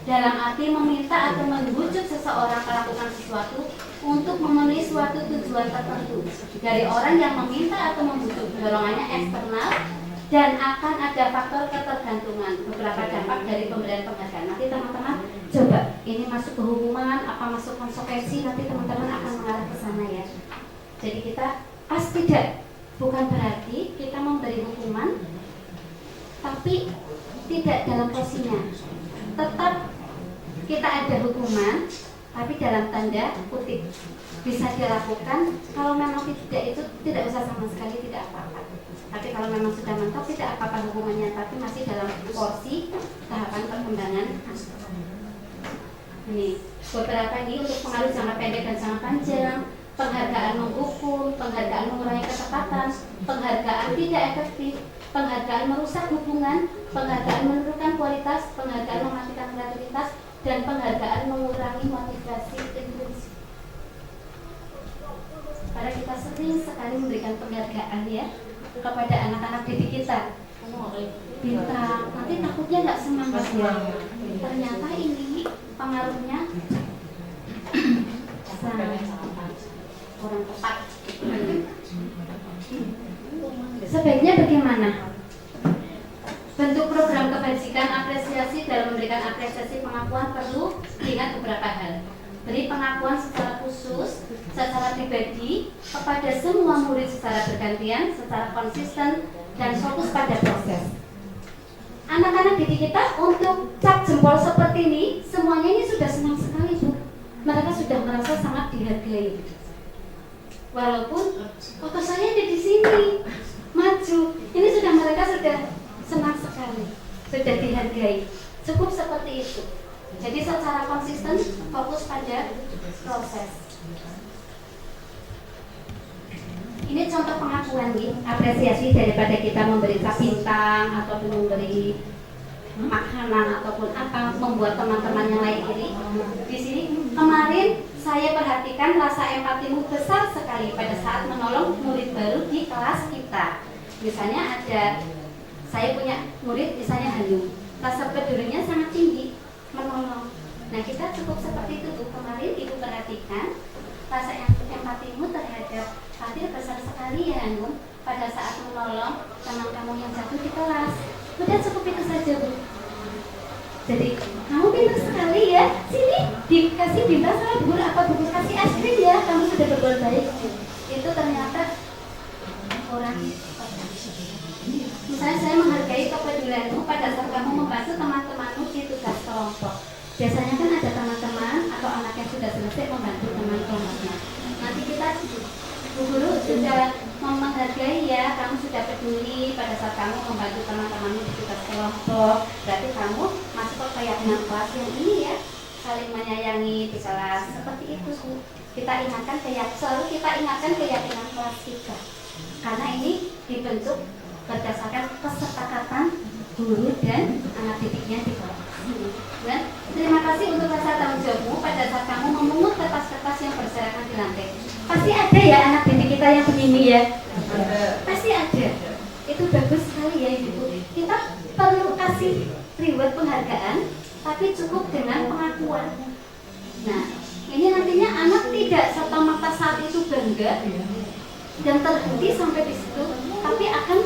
Dalam arti meminta atau membujuk seseorang melakukan sesuatu untuk memenuhi suatu tujuan tertentu dari orang yang meminta atau membujuk. Dorongannya eksternal dan akan ada faktor ketergantungan. Beberapa dampak dari pemberian penghargaan. Nanti teman-teman coba ini masuk ke hukuman, apa masuk konsekuensi, nanti teman-teman akan mengarah ke sana ya. Jadi kita bukan berarti kita memberi hukuman tapi tidak dalam porsinya. Tetap kita ada hukuman tapi dalam tanda kutip bisa dilakukan. Kalau memang tidak, itu tidak usah sama sekali, tidak apa-apa. Tapi kalau memang sudah mentok, tidak apa-apa hukumannya, tapi masih dalam porsi tahapan perkembangan. Ini beberapa ini untuk pengaruh jangka pendek dan jangka panjang. Penghargaan menghukum, penghargaan mengurangi ketepatan, penghargaan tidak efektif, penghargaan merusak hubungan, penghargaan menurunkan kualitas, penghargaan mematikan kreativitas, dan penghargaan mengurangi motivasi intrinsik. Karena kita sering sekali memberikan penghargaan ya kepada anak-anak didik kita. Bintang, nanti takutnya nggak semangat ya. Ternyata ini pengaruhnya kurang tepat. Sebaiknya bagaimana? Bentuk program kebajikan apresiasi dalam memberikan apresiasi pengakuan perlu diingat beberapa hal. Beri pengakuan secara khusus, secara pribadi kepada semua murid secara bergantian, secara konsisten dan fokus pada proses. Anak-anak didik kita untuk cap jempol seperti ini, semuanya ini sudah mereka sudah merasa sangat dihargai. Walaupun foto saya ada di sini, maju, ini sudah mereka sudah senang sekali, sudah dihargai. Cukup seperti itu. Jadi secara konsisten fokus pada proses. Ini contoh pengakuan nih, apresiasi daripada kita memberi bintang ataupun memberi makanan ataupun apa, membuat teman-teman yang lain iri. Di sini kemarin saya perhatikan rasa empatimu besar sekali pada saat menolong murid baru di kelas kita. Misalnya ada, saya punya murid misalnya Hanum, rasa pedulinya sangat tinggi, menolong. Nah kita cukup seperti itu Bu. Kemarin Ibu perhatikan rasa empatimu terhadap hadir besar sekali ya Hanum pada saat menolong teman kamu yang jatuh di kelas. Udah cukup itu saja Bu. Jadi kamu pintar sekali ya, sini dikasih bintang sama Bu, apa Bu kasih es krim ya, kamu sudah berbuat baik. Itu ternyata orang. Misalnya saya menghargai kepedulianmu pada saat kamu membantu teman-temanmu di tugas kelompok. Biasanya kan ada teman-teman atau anak yang sudah selesai membantu teman kelompoknya. Nanti kita, Bu Guru sudah menghargai ya, kamu sudah peduli pada saat kamu membantu teman-temanmu di tugas kelompok. Berarti kamu masuk ke keyakinan kelas yang ini ya, saling menyayangi di kelas. Seperti itu Bu. Kita ingatkan selalu kita ingatkan keyakinan kelas kita. Karena ini dibentuk berdasarkan kesepakatan guru dan anak didiknya di kelas. Dan terima kasih untuk rasa tanggung jawabmu pada saat kamu memungut kertas-kertas yang berserakan di lantai. Pasti ada ya anak didik kita yang begini ya. Pasti ada. Itu bagus sekali ya Ibu. Kita perlu kasih reward penghargaan, tapi cukup dengan pengakuan. Nah, ini nantinya anak tidak serta-merta saat itu bangga dan terhenti sampai di situ, tapi akan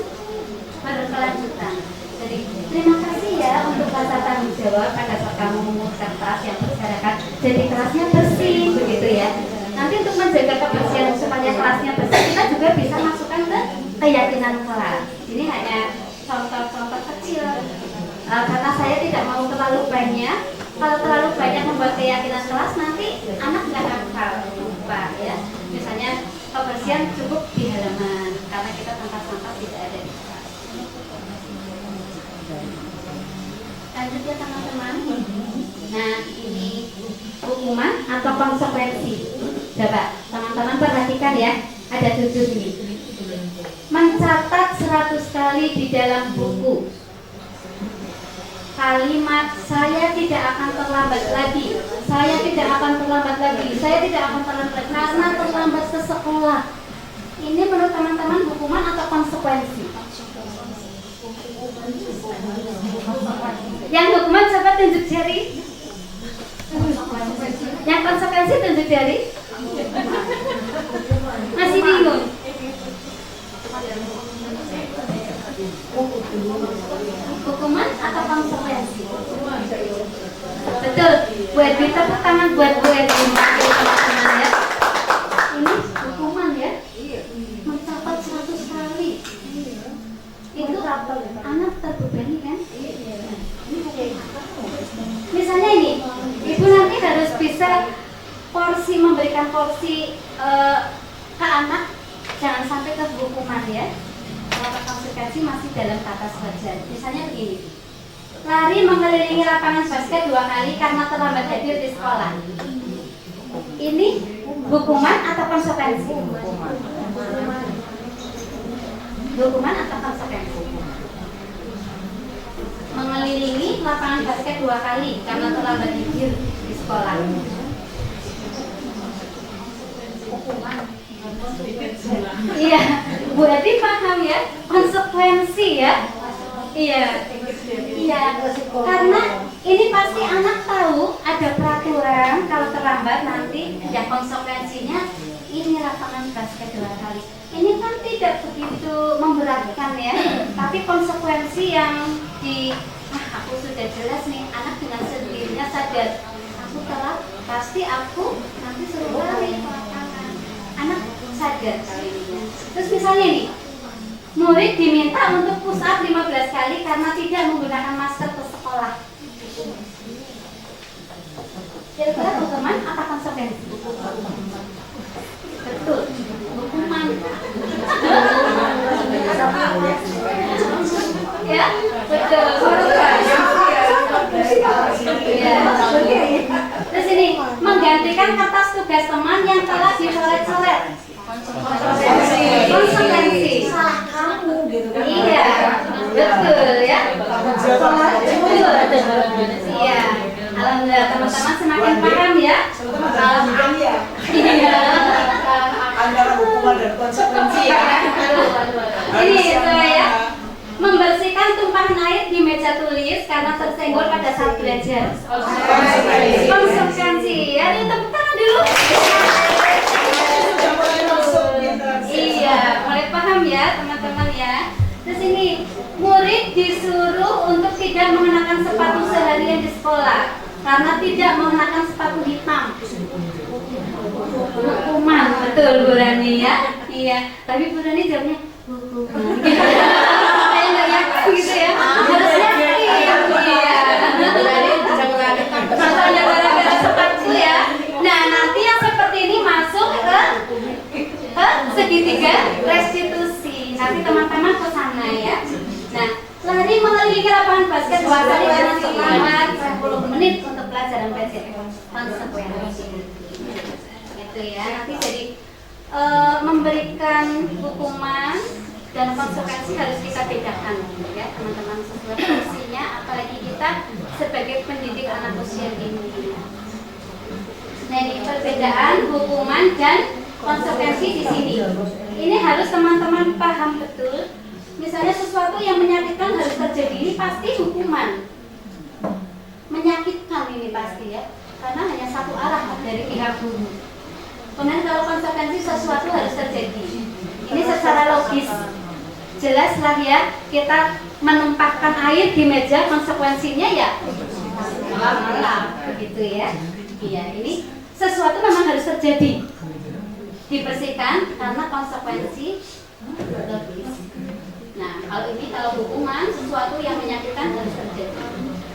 berkelanjutan. Jadi terima kasih ya untuk rasa tanggung jawab pada saat kamu memungut kertas yang berserakan. Jadi kelasnya bersih begitu ya. Nanti untuk menjaga kebersihan supaya kelasnya bersih, kita juga bisa masukkan ke keyakinan kelas. Ini hanya contoh-contoh kecil. Karena saya tidak mau terlalu banyak. Kalau terlalu banyak membuat keyakinan kelas, nanti anak nggak hafal, lupa ya. Misalnya kebersihan cukup di halaman, karena kita sampah-sampah tidak ada di kelas. Lanjut ya teman-teman. Nah ini hukuman atau konsekuensi. Coba teman-teman perhatikan ya, ada 7 ini. Mencatat 100 kali di dalam buku kalimat saya tidak akan terlambat lagi, saya tidak akan terlambat lagi, saya tidak akan terlambat karena terlambat ke sekolah. Ini menurut teman-teman hukuman atau konsekuensi? Yang hukuman coba tunjuk jari. Yang konsekuensi tunjuk jari. Masih bingung? Hukuman atau konsekuensi? Betul. Buat tepuk tangan buat Bu Edwin teman-teman ya. Ini hukuman ya. Mencatat 100 kali. Itu anak terbebani kan? Misalnya ini, Ibu nanti harus bisa memberikan porsi ke anak, jangan sampai ke hukuman ya. Kalau konsekuensi masih dalam batas wajar. Misalnya begini, lari mengelilingi lapangan basket 2 kali karena terlambat hadir di sekolah. Ini hukuman atau konsekuensi? Hukuman atau konsekuensi? Mengelilingi lapangan basket 2 kali karena terlambat hadir di sekolah. Hukuman. Iya, Bu Edi paham ya, konsekuensi ya. Iya, karena ini pasti anak tahu ada peraturan kalau terlambat nanti ya konsekuensinya ini lapangan basket 2 kali. Ini kan tidak begitu memberatkan ya, tapi konsekuensi yang aku sudah jelas nih, anak dengan sendirinya sadar aku telat, pasti aku nanti suruh lari ke lapangan. Anak sadar kali ini. Terus misalnya nih, murid diminta untuk push up 15 kali karena tidak menggunakan masker ke sekolah. Kira-kira hukuman apa konsekuensi? Iya, alhamdulillah teman-teman semakin paham ya. Alhamdulillah. Iya. Antara hukuman dan konsekuensi ya. Ini itu ya. Membersihkan tumpahan air di meja tulis karena tersenggol pada saat belajar. Konsekuensi. Ya, tepuk tangan dulu. Sudah mulai masuk interaksi. Iya, mulai paham ya teman-teman ya. Terus ini, murid disuruh untuk tidak mengenakan sepatu seharian di sekolah karena tidak mengenakan sepatu hitam. Hukuman, betul Bu Rani ya. Iya, tapi Bu Rani jawabnya hukuman. Kayak nggak yakin gitu ya. Harus yakin. Iya. Masalahnya gara-gara sepatu ya. Nah, nanti yang seperti ini masuk ke segitiga restitusi. Nanti teman-teman ke sana ya. Nah, lari mengelilingi lapangan basket 2 kali dalam semangat 10 menit untuk pelajaran basic konsekuensi. Itu ya. Nanti jadi memberikan hukuman dan konsekuensi harus kita bedakan ya teman-teman sesuai fungsinya, apalagi kita sebagai pendidik anak usia dini. Nah, ini perbedaan hukuman dan konsekuensi di sini. Ini harus teman-teman paham betul. Misalnya sesuatu yang menyakitkan harus terjadi, ini pasti hukuman. Menyakitkan ini pasti ya, karena hanya satu arah dari pihak guru. Kemudian kalau konsekuensi sesuatu harus terjadi, ini secara logis jelaslah ya, kita menumpahkan air di meja, konsekuensinya ya malam, begitu ya. Iya, ini sesuatu memang harus terjadi, dibersihkan karena konsekuensi logis. Nah, kalau hukuman sesuatu yang menyakitkan harus terjadi.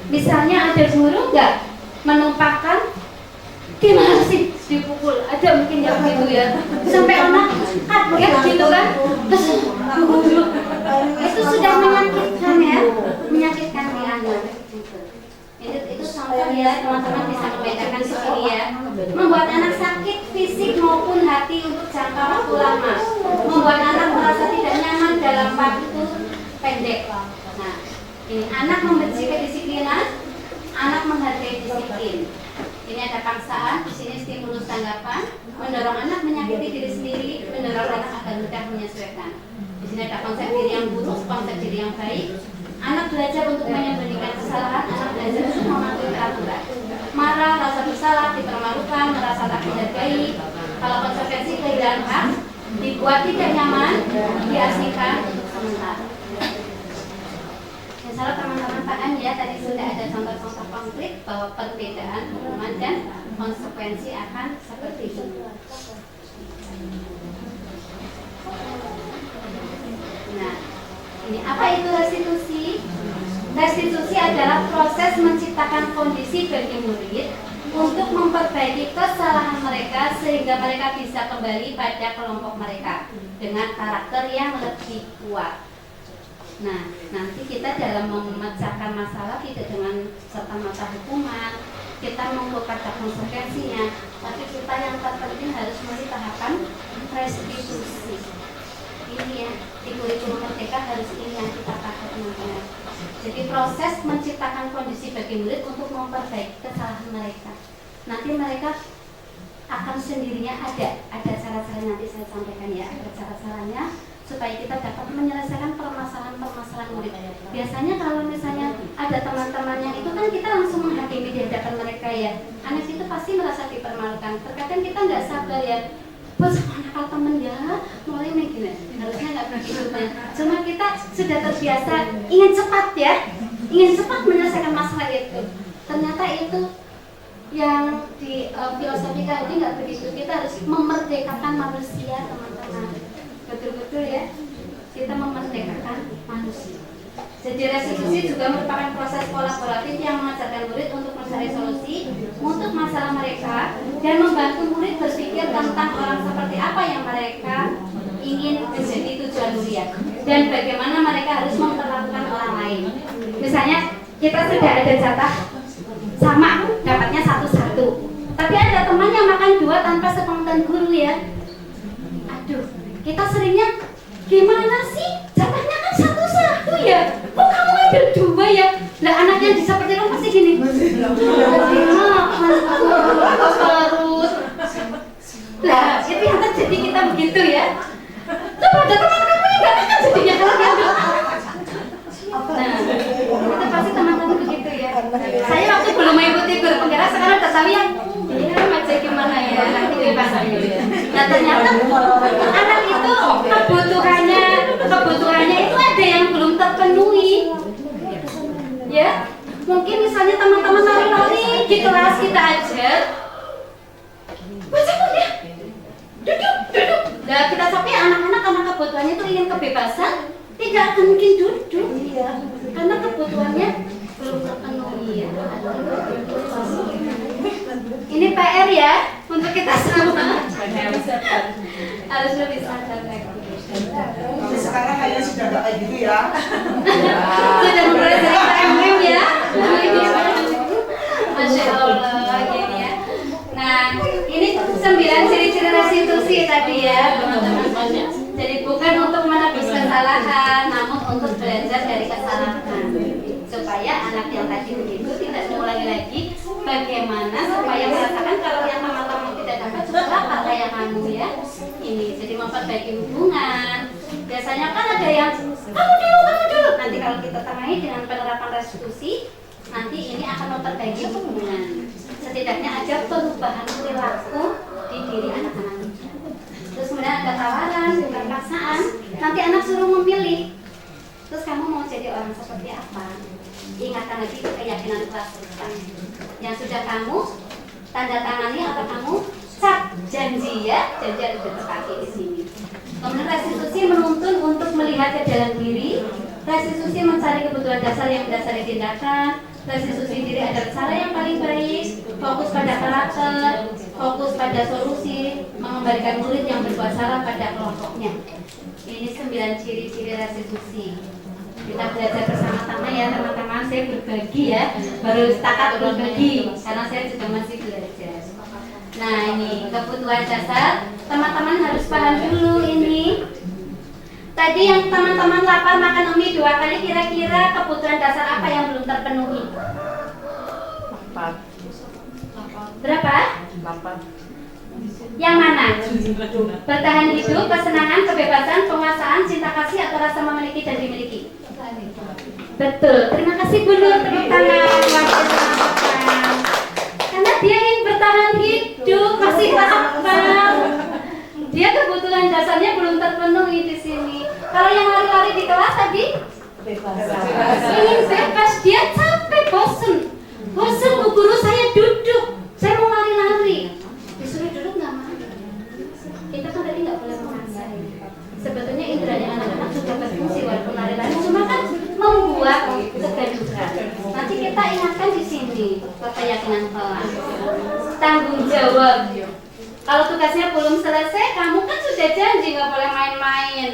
Misalnya ada guru nggak menumpahkan, gimana sih dipukul? Ada mungkin yang gitu ya, sampai anak kaget gitu kan, terus itu sudah menyakitkan ya, menyakitkan di anak. Itu contoh ya, teman-teman bisa membedakan di sini ya. Membuat anak sakit fisik maupun hati untuk jangka waktu lama, membuat anak merasa tidak nyaman dalam waktu pendek. Nah, ini anak membenci kedisiplinan, anak menghargai disiplin. Ini ada paksaan, di sini stimulus tanggapan, mendorong anak menyakiti diri sendiri, mendorong anak agar mudah menyesuaikan. Di sini ada konsep diri yang buruk, konsep diri yang baik. Anak belajar untuk menyembunyikan kesalahan, anak belajar untuk mematuhi peraturan. Marah, rasa bersalah, dipermalukan, merasa tak dihargai. Kalau konsekuensi kehilangan hak, dibuat tidak nyaman, diasingkan untuk sementara. Misalnya teman-teman paham ya, tadi sudah ada contoh-contoh konkret bahwa perbedaan hukuman dan konsekuensi akan seperti itu. Nah, ini apa itu restitusi? Restitusi adalah proses menciptakan kondisi bagi murid untuk memperbaiki kesalahan mereka sehingga mereka bisa kembali pada kelompok mereka dengan karakter yang lebih kuat. Nah, nanti kita dalam memecahkan masalah tidak dengan serta-merta hukuman, kita mengukur konsekuensinya, tapi kita yang terpenting harus melalui tahapan restitusi. Ini ya, di kurikulum merdeka harus ini yang kita pakai teman-teman. Jadi proses menciptakan kondisi bagi murid untuk memperbaiki kesalahan mereka. Nanti mereka akan sendirinya ada cara-cara, nanti saya sampaikan ya, ada cara-caranya supaya kita dapat menyelesaikan permasalahan-permasalahan murid. Biasanya kalau misalnya ada teman-temannya itu kan kita langsung menghakimi di hadapan mereka ya. Anak itu pasti merasa dipermalukan. Terkadang kita nggak sabar ya, bos nakal temen ya, mulai begini. Harusnya nggak begitu. Cuma kita sudah terbiasa ingin cepat ya, ingin cepat menyelesaikan masalah itu. Ternyata itu yang di filosofi ini nggak begitu. Kita harus memerdekakan manusia teman-teman. Betul-betul ya, kita memerdekakan manusia. Jadi restitusi juga merupakan proses kolaboratif yang mengajarkan murid untuk mencari solusi untuk masalah mereka dan membantu murid berpikir tentang orang seperti apa yang mereka ingin menjadi tujuan mulia dan bagaimana mereka harus memperlakukan orang lain. Misalnya kita sudah ada jatah sama, dapatnya satu-satu, tapi ada teman yang makan 2 tanpa sepengetahuan guru ya. Aduh, kita seringnya gimana sih, jatahnya kan satu-satu ya, kok kamu ambil 2 ya? Lah anaknya seperti itu Nah, itu yang terjadi kita begitu ya. Coba ada teman kamu yang gak akan jadinya kalau dia Nah, itu pasti teman-teman begitu ya. Saya waktu belum mengikuti guru penggerak, sekarang udah tahu ya. Ini remaja gimana ya, nanti dipasangin ya. Nah ternyata anak itu kebutuhannya itu ada yang belum terpenuhi. Ya, mungkin misalnya teman-teman nari-nari di kelas kita ajar. Baca ya, duduk. Nah kita sampai anak-anak karena kebutuhannya itu ingin kebebasan, tidak akan mungkin duduk ya, karena kebutuhannya belum terpenuhi ya. Ini PR ya untuk kita semua. Harus lebih sadar lagi. Sekarang kalian sudah gak kayak gitu ya. Sudah mulai dari PMM ya. Masya Allah gini ya. Nah ini 9 ciri-ciri restitusi tadi ya teman-teman. Jadi bukan untuk menebus kesalahan, namun untuk belajar dari kesalahan, supaya anak yang tadi begitu tidak mengulangi lagi. Bagaimana supaya merasakan kalau yang teman-teman tidak dapat juga kayak kamu ya. Ini jadi memperbaiki hubungan. Biasanya kan ada yang kamu dulu. Nanti kalau kita tengahi dengan penerapan restitusi, nanti ini akan memperbaiki hubungan. Setidaknya ada perubahan perilaku di diri anak-anak. Terus kemudian ada tawaran, bukan paksaan. Nanti anak suruh memilih. Terus kamu mau jadi orang seperti apa? Ingatkan lagi keyakinan kelas kita. Yang sudah kamu tanda tangani atau kamu cap janji ya, janji harus ditepati di sini. Kemudian restitusi menuntun untuk melihat ke dalam diri. Restitusi mencari kebutuhan dasar yang mendasari tindakan. Restitusi diri adalah cara yang paling baik. Fokus pada karakter, fokus pada solusi, mengembalikan murid yang berbuat salah pada kelompoknya. Ini 9 ciri-ciri restitusi. Kita belajar bersama-sama ya teman-teman. Saya berbagi ya, baru setakat berbagi karena saya juga masih belajar. Nah ini kebutuhan dasar, teman-teman harus paham dulu ini. Tadi yang teman-teman lapar makan mie 2 kali, kira-kira kebutuhan dasar apa yang belum terpenuhi? 4. Berapa? 8. Yang mana? Bertahan hidup, kesenangan, kebebasan, penguasaan, cinta kasih atau rasa memiliki dan dimiliki? Betul. Terima kasih Bu Nur, tepuk tangan. Karena dia ingin bertahan hidup, masih lapar. Dia kebutuhan dasarnya belum terpenuhi di sini. Kalau yang lari-lari di kelas tadi, ingin bebas, dia capek, bosen. Bosen Bu Guru, saya duduk, saya mau lari-lari. Disuruh duduk nggak mau. Kita kan tadi nggak boleh memaksa. Sebetulnya indranya anak-anak sudah berfungsi walaupun lari-lari, cuma kan membuat kegaduhan. Nanti kita ingatkan di sini keyakinan kelas, tanggung jawab. Kalau tugasnya belum selesai, kamu kan sudah janji nggak boleh main-main.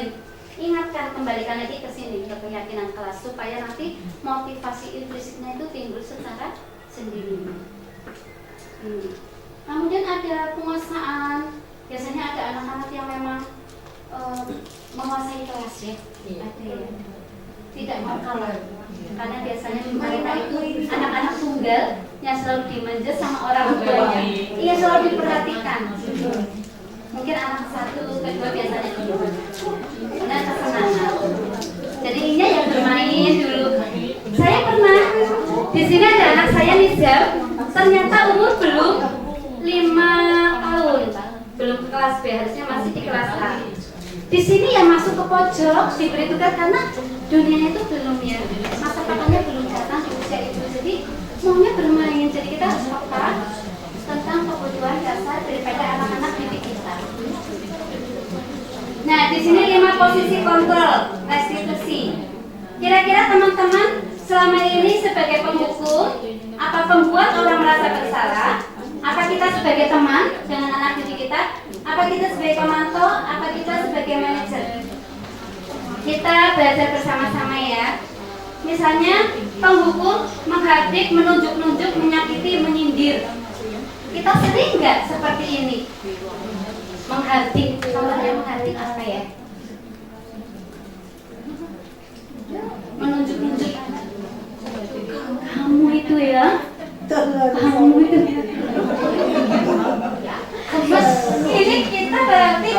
Ingatkan, kembalikan lagi ke sini ke keyakinan kelas supaya nanti motivasi implisitnya itu timbul secara sendiri. Kemudian ada penguasaan. Biasanya ada anak-anak yang memang menguasai kelas ya. Ada ya. Tidak mau kalah. Karena biasanya mereka itu anak-anak tunggal yang selalu dimanja sama orang tuanya. Iya, selalu diperhatikan. Mungkin anak 1, kedua biasanya dulu. Karena kesenangan. Jadi ini yang bermain dulu. Saya pernah di sini ada anak saya Nizam, ternyata umur belum 5 tahun, belum ke kelas B, harusnya masih di kelas A. Di sini yang masuk ke pojok diberi tugas karena dunianya itu belum ya, masa papanya belum datang di usia itu, jadi maunya bermain. Jadi kita harus peka tentang kebutuhan dasar daripada anak-anak didik kita. Nah, di sini 5 posisi kontrol restitusi. Kira-kira teman-teman selama ini sebagai penghukum, apa pembuat orang merasa bersalah? Apa kita sebagai teman dengan anak didik kita? Apa kita sebagai pemantau? Apa kita sebagai manajer? Kita belajar bersama-sama ya. Misalnya penghukum menghardik, menunjuk-nunjuk, menyakiti, menyindir. Kita sering nggak seperti ini? Menghardik. Contohnya menghardik apa ya? Menunjuk-nunjuk. Kamu itu ya, Mas, ini kita berarti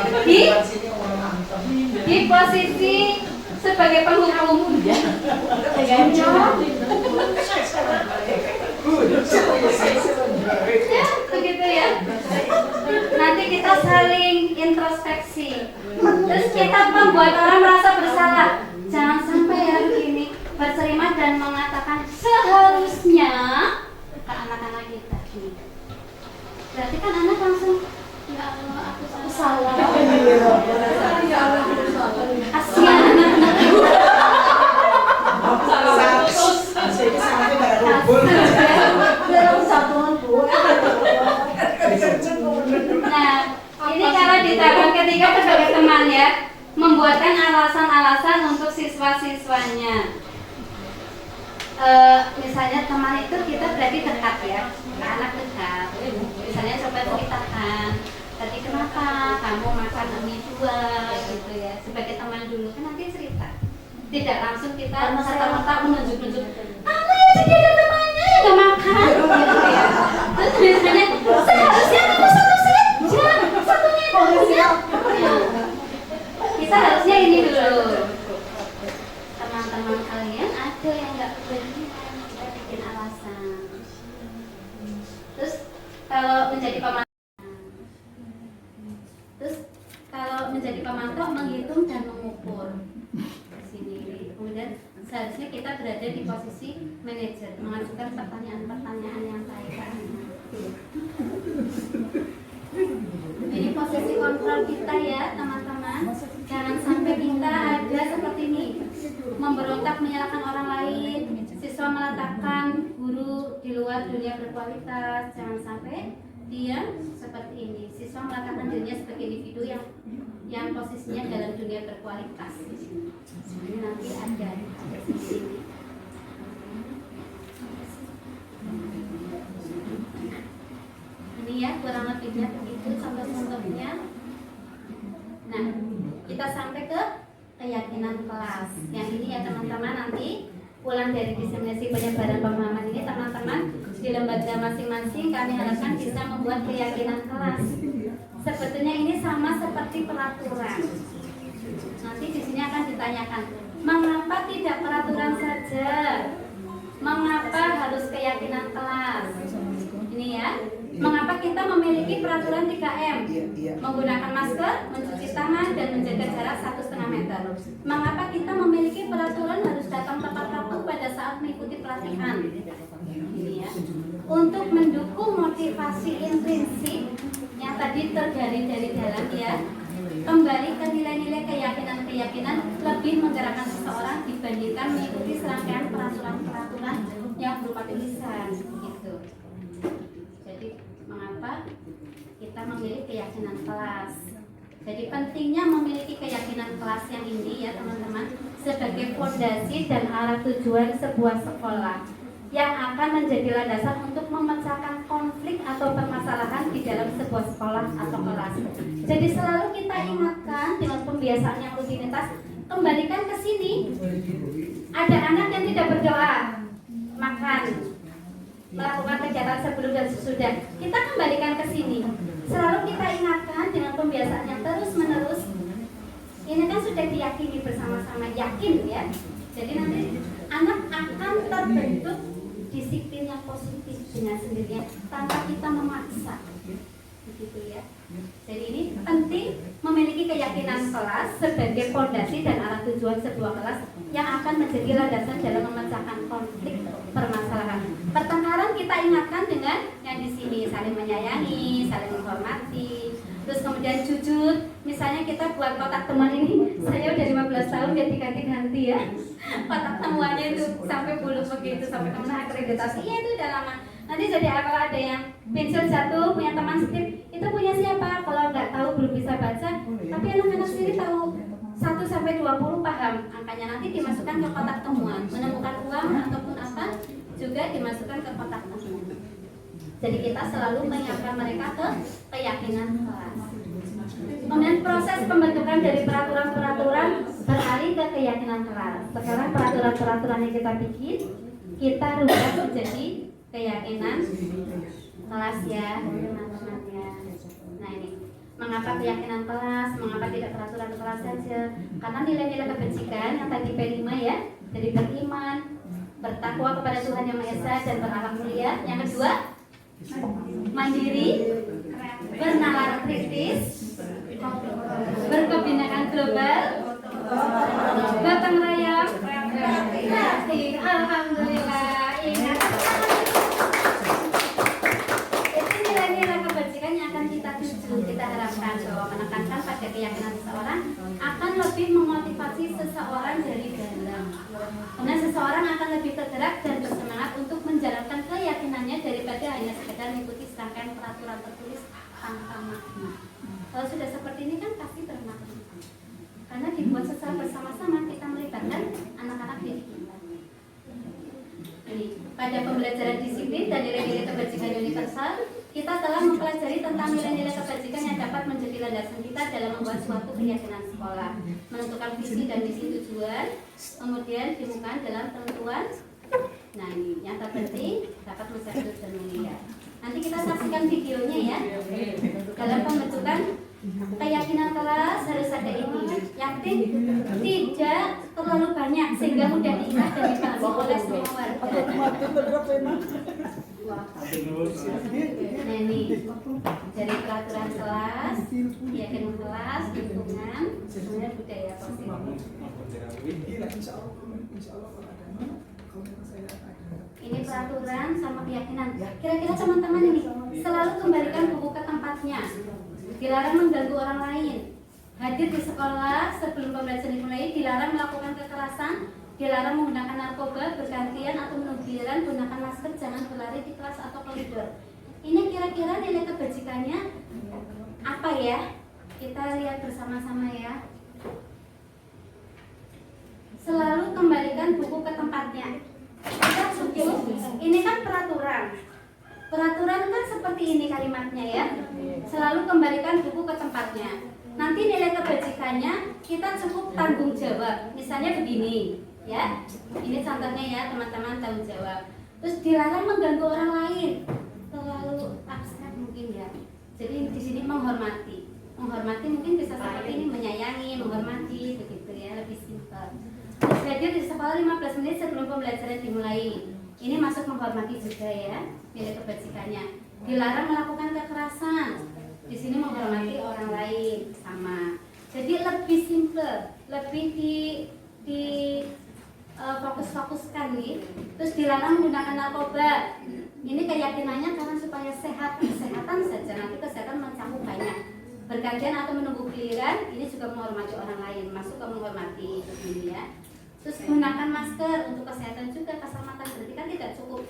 di posisi sebagai penghukum ya. Ya, begitu ya. Nanti kita saling introspeksi. Terus kita membuat orang merasa bersalah. Jangan sampai ya begini berterima dan mengatakan seharusnya ke anak-anak kita. Berarti kan anak langsung ya Allah aku salah. Kasihan anak-anak. Nah, ini kalau di tahap ketiga sebagai teman ya, membuatkan alasan-alasan untuk siswa-siswanya. Misalnya teman itu kita berarti dekat ya, anak dekat. Misalnya coba ceritakan, tadi kenapa kamu makan mie 2 gitu ya, sebagai teman dulu kan nanti cerita. Tidak langsung kita serta-merta menunjuk-nunjuk, jadi ada temannya yang gak makan gitu ya. Terus misalnya seharusnya kamu satu saja, satunya harusnya. Kita harusnya ini dulu. Teman-teman kalian ada yang gak keberanian, kita bikin alasan. Terus kalau menjadi pemantau menghitung dan mengukur. Kemudian seharusnya kita berada di posisi manajer, mengajukan pertanyaan-pertanyaan yang baik. Ini posisi kontrol kita ya teman-teman. Jangan sampai kita ada seperti ini, memberontak menyalahkan orang lain, siswa meletakkan guru di luar dunia berkualitas. Jangan sampai dia seperti ini, siswa meletakkan dirinya sebagai individu yang posisinya dalam dunia berkualitas. Ini nanti ada di sini. Ini ya kurang lebihnya begitu contoh-contohnya. Nah, kita sampai ke keyakinan kelas. Yang ini ya teman-teman, nanti pulang dari diseminasi penyebaran pemahaman ini teman-teman di lembaga masing-masing kami harapkan bisa membuat keyakinan kelas. Sebetulnya ini sama seperti peraturan. Nanti di sini akan ditanyakan, mengapa tidak peraturan saja? Mengapa harus keyakinan kelas? Ini ya. Mengapa kita memiliki peraturan 3M? Menggunakan masker, mencuci tangan, dan menjaga jarak 1,5 meter. Mengapa kita memiliki peraturan harus datang tepat waktu pada saat mengikuti pelatihan? Ini ya. Untuk mendukung motivasi intrinsik yang tadi terjalin dari dalam ya, kembali ke nilai-nilai keyakinan-keyakinan lebih menggerakkan seseorang dibandingkan mengikuti serangkaian peraturan-peraturan yang berupa tulisan gitu. Jadi mengapa kita memilih keyakinan kelas? Jadi pentingnya memiliki keyakinan kelas yang ini ya teman-teman, sebagai fondasi dan arah tujuan sebuah sekolah yang akan menjadi landasan untuk memecahkan konflik atau permasalahan di dalam sebuah sekolah atau kelas. Jadi selalu kita ingatkan dengan pembiasaan yang rutinitas, kembalikan ke sini. Ada anak yang tidak berdoa, makan, melakukan kegiatan sebelum dan sesudah. Kita kembalikan ke sini. Selalu kita ingatkan dengan pembiasaan yang terus-menerus. Ini kan sudah diyakini bersama-sama, yakin ya. Jadi nanti anak akan terbentuk disiplin yang positif dengan sendirinya tanpa kita memaksa, begitu ya. Jadi ini penting memiliki keyakinan kelas sebagai fondasi dan arah tujuan sebuah kelas yang akan menjadi landasan dalam memecahkan konflik permasalahan. Pertengkaran kita ingatkan dengan yang di sini, saling menyayangi, saling menghormati. Terus kemudian jujur, misalnya kita buat kotak temuan ini, saya udah 15 tahun dia diganti-ganti ya. Kotak temuannya itu sampai bulu begitu, sampai kemudian akreditasi, iya itu udah lama. Nanti jadi kalau ada yang pensil jatuh, punya teman skip, itu punya siapa? Kalau nggak tahu belum bisa baca, tapi anak-anak sendiri tahu 1 sampai 20 paham angkanya, nanti dimasukkan ke kotak temuan. Menemukan uang ataupun apa juga dimasukkan ke kotak temuan. Jadi kita selalu mengingatkan mereka ke keyakinan kelas. Kemudian proses pembentukan dari peraturan-peraturan beralih ke keyakinan kelas. Sekarang peraturan-peraturan yang kita bikin, kita rubah menjadi keyakinan kelas ya, teman-teman ya. Nah ini, mengapa keyakinan kelas, mengapa tidak peraturan kelas saja? Karena nilai-nilai kebajikan yang tadi P5 ya, jadi beriman, bertakwa kepada Tuhan Yang Maha Esa dan berakhlak mulia. Yang kedua, mandiri, bernalar kritis, berkebinekaan global, gotong royong, kreatif. Alhamdulillah. Ingat. Itu nilai-nilai kebajikan yang akan kita tuju. Kita harapkan bahwa menekankan pada keyakinan seseorang akan lebih memotivasi seseorang dari dalam. Kemudian seseorang akan lebih tergerak dan bersemangat untuk menjalankan keyakinannya daripada hanya sekedar mengikuti serangkaian peraturan tertulis tanpa makna. Kalau sudah seperti ini kan pasti bermakna. Karena dibuat secara bersama-sama, kita melibatkan anak-anak didik kita. Ini, pada pembelajaran disiplin dan nilai-nilai kebajikan universal, kita telah mempelajari tentang nilai-nilai kebajikan yang dapat menjadi landasan kita dalam membuat suatu keyakinan sekolah, menentukan visi dan misi tujuan, kemudian dimukan dalam tentuan. Nah ini, yang terpenting dapat mencatat dan mulia. Nanti kita saksikan videonya ya. Dalam pembentukan keyakinan kelas harus ada ini. Yakin tidak terlalu banyak sehingga mudah diingat dan dipahami oleh semua warga. Nah ini dari peraturan kelas, keyakinan kelas, lingkungan, kemudian budaya positif. Ini peraturan sama keyakinan. Kira-kira teman-teman ini selalu kembalikan buku ke tempatnya. Dilarang mengganggu orang lain. Hadir di sekolah sebelum pembelajaran dimulai. Dilarang melakukan kekerasan. Dilarang menggunakan narkoba bergantian atau bunuh diri. Gunakan masker. Jangan berlari di kelas atau koridor. Ini kira-kira nilai kebajikannya apa ya? Kita lihat bersama-sama ya. Selalu kembalikan buku ke tempatnya. Kita cukup. Ini kan peraturan. Peraturan kan seperti ini kalimatnya ya. Selalu kembalikan buku ke tempatnya. Nanti nilai kebajikannya kita cukup tanggung jawab. Misalnya begini, ya. Ini contohnya ya teman-teman, tanggung jawab. Terus dilarang mengganggu orang lain. Terlalu abstrak mungkin ya. Jadi di sini menghormati. Menghormati mungkin bisa seperti ini, menyayangi, menghormati, begitu ya, lebih simpel. Terus hadir di sekolah 15 menit sebelum pembelajaran dimulai. Ini masuk menghormati juga ya, nilai kebajikannya. Dilarang melakukan kekerasan. Di sini menghormati orang lain sama. Jadi lebih simple, lebih di fokus-fokuskan nih. Terus dilarang menggunakan narkoba. Ini keyakinannya karena supaya kesehatan saja. Nanti kesehatan mencakup banyak. Bergantian atau menunggu giliran. Ini juga menghormati orang lain. Masuk ke menghormati ini ya. Terus gunakan masker untuk kesehatan juga, keselamatan. Berarti kan tidak cukup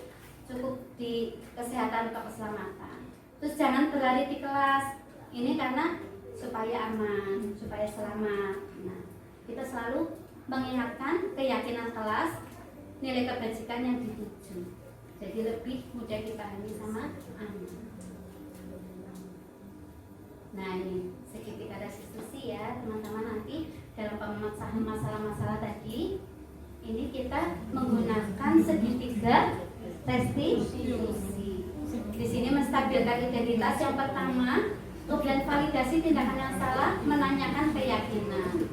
di kesehatan atau keselamatan. Terus jangan berlari di kelas. Ini karena supaya aman, supaya selamat. Nah, kita selalu mengingatkan keyakinan kelas, nilai kebajikan yang dituju. Jadi lebih mudah dipahami sama anak. Nah ini segitiga restitusi ya teman-teman. Nanti dalam pemecahan masalah-masalah tadi ini kita menggunakan segitiga restitusi. Di sini menstabilkan identitas yang pertama, kemudian validasi tindakan yang salah, menanyakan keyakinan.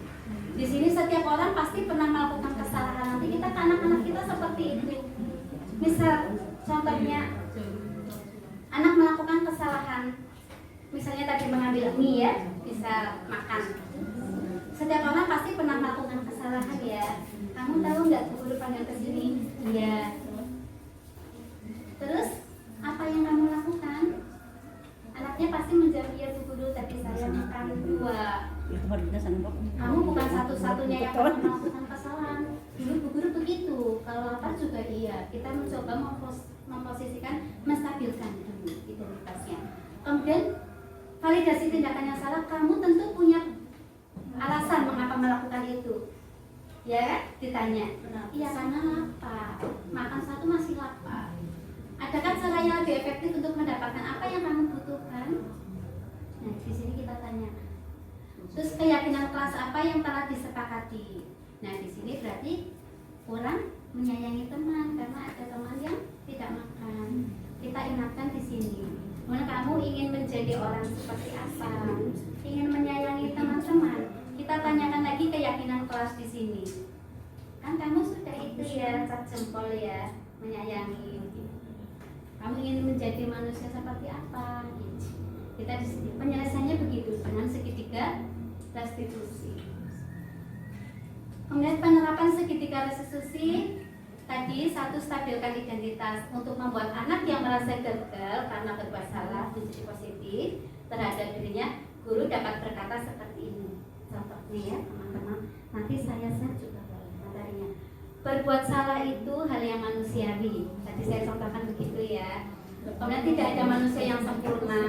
Di sini setiap orang pasti pernah melakukan kesalahan. Nanti kita ke anak-anak kita seperti itu. Misal contohnya anak melakukan kesalahan. Misalnya tadi mengambil mie ya, bisa makan. Setiap orang pasti pernah melakukan kesalahan ya. Kamu tahu nggak guru panggil ke sini? Iya. Terus apa yang kamu lakukan? Anaknya pasti menjawab iya Bu Guru, tapi saya makan 2. Kamu bukan satu-satunya yang pernah melakukan kesalahan. Dulu Bu Guru begitu. Kalau lapar juga iya. Kita mencoba memposisikan, menstabilkan dulu identitasnya. Kemudian validasi tindakan yang salah. Kamu tentu punya alasan mengapa melakukan itu. Ya, ditanya. Iya karena lapar. Makan satu masih lapar. Adakah cara yang lebih efektif untuk mendapatkan apa yang kamu butuhkan? Nah, di sini kita tanya. Terus keyakinan kelas apa yang telah disepakati? Nah, di sini berarti orang menyayangi teman karena ada teman yang tidak makan. kamu ingin menjadi orang seperti apa? Ingin menyayangi teman-teman? Kita tanyakan lagi keyakinan kelas di sini. Kan kamu sudah itu ya, cap jempol ya, menyayangi. Kamu ingin menjadi manusia seperti apa? Kita di sini penyelesaiannya begitu dengan segitiga restitusi. Kemudian penerapan segitiga restitusi tadi, satu, stabilkan identitas untuk membuat anak yang merasa gagal karena berbuat salah menjadi positif terhadap dirinya. Guru dapat berkata seperti ini. Contohnya ya teman-teman, nanti saya juga boleh materinya. Berbuat salah itu hal yang manusiawi. Tadi saya contohkan begitu ya. Kemudian tidak ada manusia yang sempurna.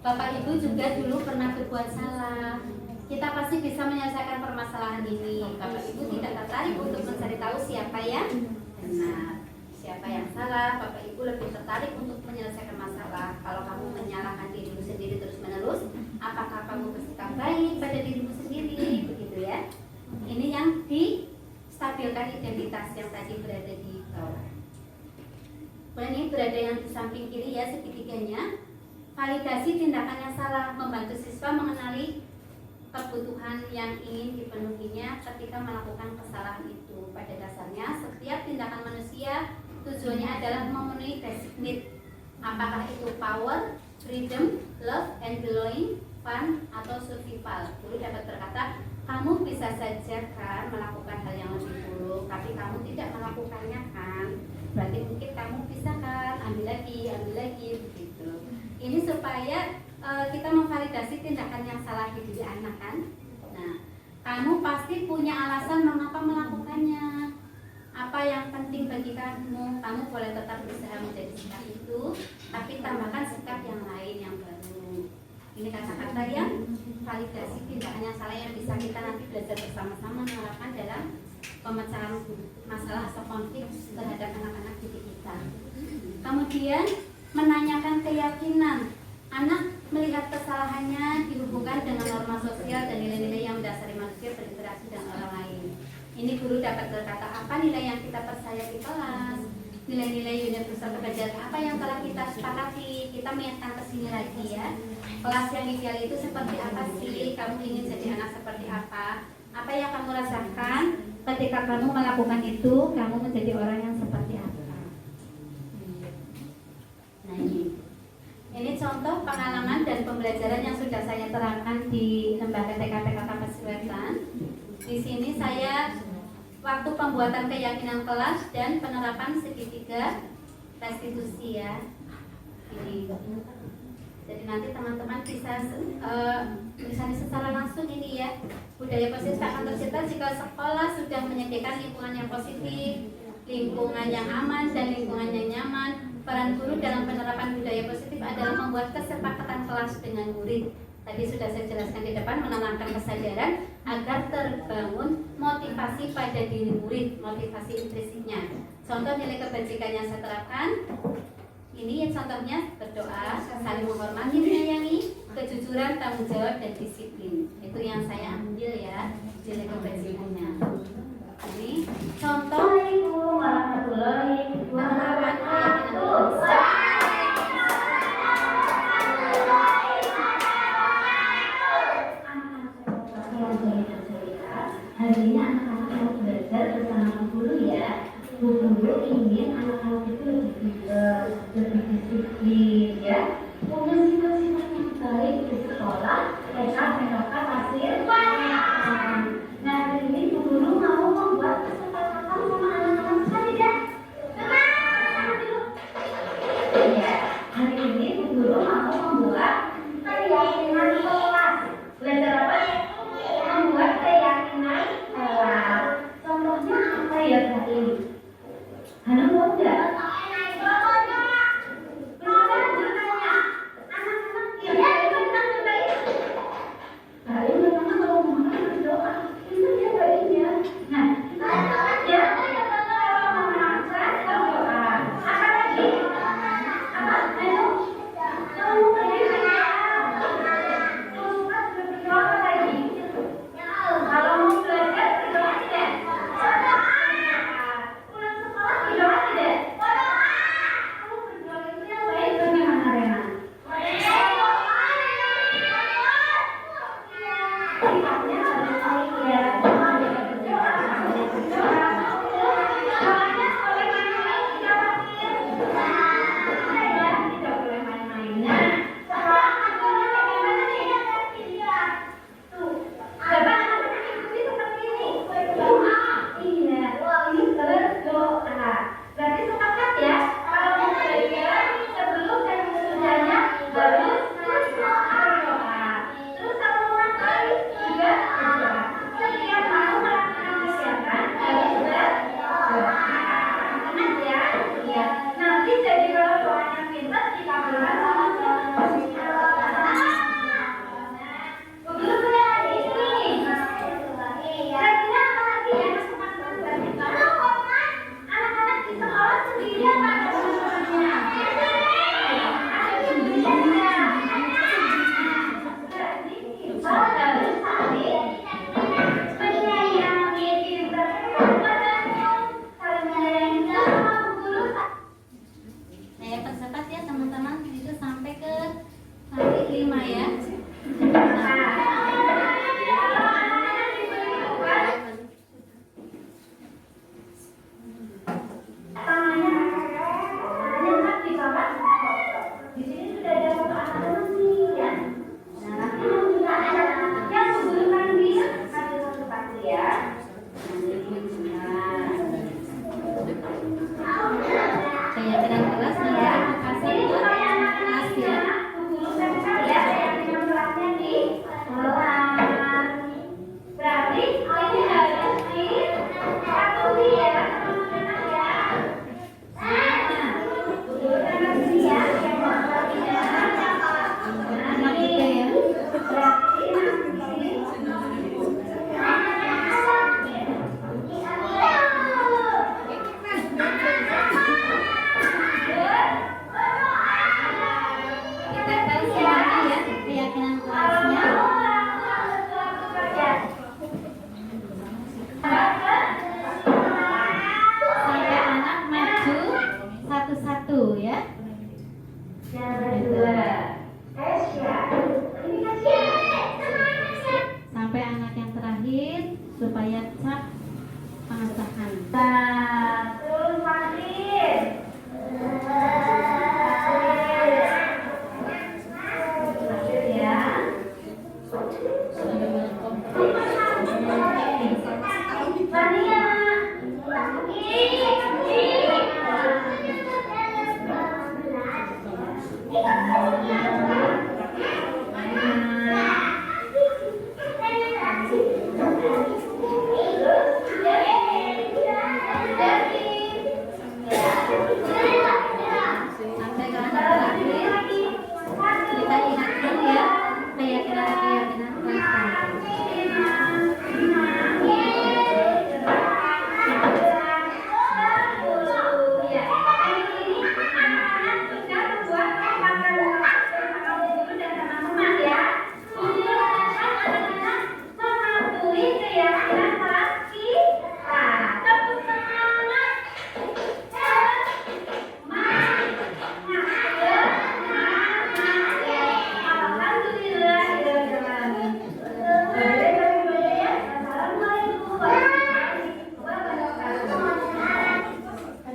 Bapak Ibu juga dulu pernah berbuat salah. Kita pasti bisa menyelesaikan permasalahan ini. Bapak Ibu tidak tertarik untuk mencari tahu siapa yang benar, siapa yang salah. Bapak Ibu lebih tertarik untuk menyelesaikan masalah. Kalau kamu menyalahkan dirimu sendiri terus-menerus, apakah kamu bersikap baik pada dirimu sendiri? Begitu ya. Ini yang distabilkan identitas yang tadi berada di bawah. Kemudian ini berada yang di samping kiri ya, segitiganya. Validasi tindakan yang salah, membantu siswa mengenali kebutuhan yang ingin dipenuhinya ketika melakukan kesalahan itu. Pada dasarnya, setiap tindakan manusia tujuannya adalah memenuhi basic need. Apakah itu power, freedom, love, and belonging, fun, atau survival. Guru dapat berkata, kamu bisa saja kan melakukan hal yang lebih buruk, tapi kamu tidak melakukannya kan. Berarti mungkin kamu bisa kan ambil lagi begitu. Ini supaya kita memvalidasi tindakan yang salah di diri anak kan. Nah, kamu pasti punya alasan mengapa melakukannya. Apa yang penting bagi kamu? Kamu boleh tetap berusaha menjadi sikap itu, tapi tambahkan sikap yang lain yang baru. Ini kata-kata yang validasi tindakan yang salah yang bisa kita nanti belajar bersama-sama menerapkan dalam pemecahan masalah atau konflik terhadap anak-anak didik kita. Kemudian menanyakan keyakinan. Anak melihat kesalahannya dihubungkan dengan norma sosial dan nilai-nilai yang mendasari manusia berinteraksi dengan orang lain. Ini guru dapat berkata, apa nilai yang kita percaya di kelas, nilai-nilai universal kebajikan apa yang telah kita sepakati. Kita mengingatkan ke sini lagi ya. Kelas yang ideal itu seperti apa sih? Kamu ingin jadi anak seperti apa? Apa yang kamu rasakan ketika kamu melakukan itu? Kamu menjadi orang yang seperti apa? Nah ini contoh pengalaman dan pembelajaran yang sudah saya terapkan di Lembaga TKPK Kampus Wetan. Di sini saya waktu pembuatan keyakinan kelas dan penerapan segitiga restitusi ya. Ini. Jadi nanti teman-teman bisa misalnya secara langsung ini ya, budaya positif akan tercipta jika sekolah sudah menyediakan lingkungan yang positif, lingkungan yang aman dan lingkungan yang nyaman. Peran guru dalam penerapan budaya positif adalah membuat kesepakatan kelas dengan murid. Tadi sudah saya jelaskan di depan, menanamkan kesadaran agar terbangun motivasi pada diri murid, motivasi intrinsiknya. Contoh nilai kebajikan yang saya terapkan, ini yang contohnya berdoa, saling menghormati, menyayangi, kejujuran, tanggung jawab, dan disiplin. Itu yang saya ambil ya, nilai kebajikannya. Ini contoh warahmatullahi wabarakatuh. Hari ini anak-anak harus belajar bersama guru ya. Guru ingin anak-anak itu lebih disiplin ya, punya sifat-sifat yang baik di sekolah, mereka menerapkan hasil. Nah hari ini guru mau membuat kesepakatan sama anak-anak tidak? Ya, hari ini guru mau membuat keyakinan kelas. Belajar apa? Membuat keyakinan kelas. Contohnya apa ya Kak ini? Hana mau nggak? ya, percepat ya teman-teman, itu sampai ke kali 5 ya. Di sini sudah ada foto anak-anak nih ya. Nah, nanti meminta anak-anak yang membutuhkan dia satu-satu ya. Keyakinan kelas ya, makasih buat kelas ya. Guru PPK ya, keyakinan kelasnya di kelas. Berarti ini harus dipatuhi ya, teman-teman ya. Nah, guru PPK ya, yang berarti ya. Anak kita ya. Berarti Kita tes lagi ya keyakinan kelasnya. Sampai anak maju satu-satu ya. yang kedua, Esya. Ini kasih. Sampai anak yang terakhir supaya cap pengesahan. Terus Fatir. Fatir ya. Mania. Sampai ke anak terakhir kita ingatkan ya keyakinan kelas.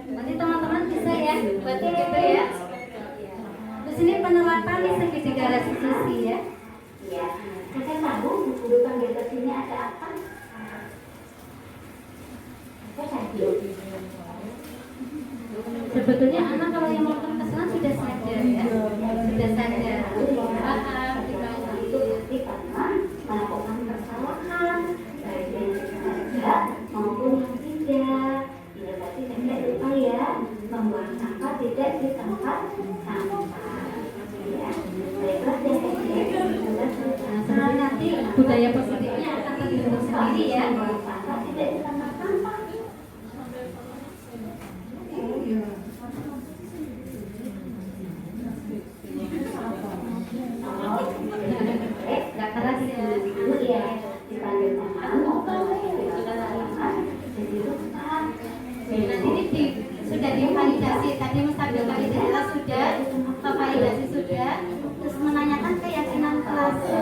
Nanti teman-teman bisa ya buat itu ya. Terus ini penerapan di segitiga restitusi ya. Ya, saya tahu buku di atas sini ada apa? Sebetulnya anak kalau yang melakukan kesalahan sudah sadar ya. Sudah sadar. Paham kita Itu pasti karena melakukan kesalahan baik yang sengaja maupun yang tidak. Ya, tapi saya lupa ya membuang sampah tidak di tempat sampah. Ya, baiklah Nah, nanti budaya positifnya akan terbentuk sendiri ya. membuang sampah tidak di tempat sampah. Gak keras ya. Iya, dipanggil teman, jadi lupa. Nanti ini sudah divalidasi. Tadi Mas validasi sudah, validasi sudah. Terus menanyakan keyakinan kelas. Ya.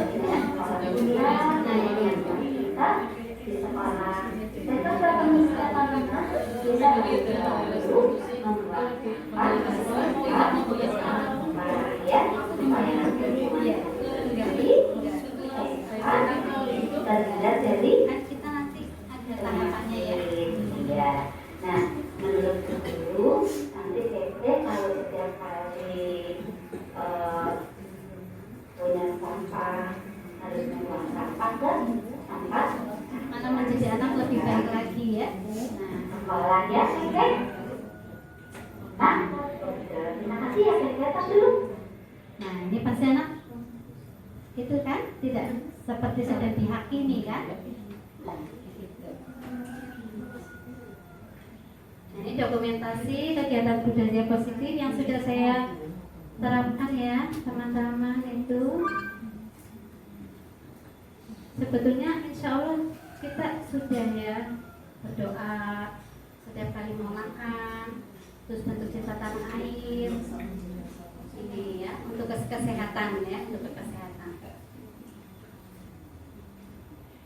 Nah ini. Kita di sekolah, kita bertemu teman-teman, bisa ya, supaya nanti jadi terlihat dari Kan kita nanti ada tahapannya ya. iya. Nah, menurut guru nanti Tete kalau setiap kali punya sampah harus membuang sampah ke sampah. Mana menjadi anak lebih baik lagi ya. Nah, sekolah ya Tete. Nah, terima kasih ya Tete. Tas dulu. Nah ini pasti anak itu kan tidak seperti sudah dihakimi kan. Nah, ini dokumentasi kegiatan budaya positif yang sudah saya terapkan ya teman-teman itu. Sebetulnya insya Allah kita sudah ya berdoa setiap kali mau makan, terus bentuk cinta tanah air. Ini ya untuk kesehatan ya, untuk kesehatan.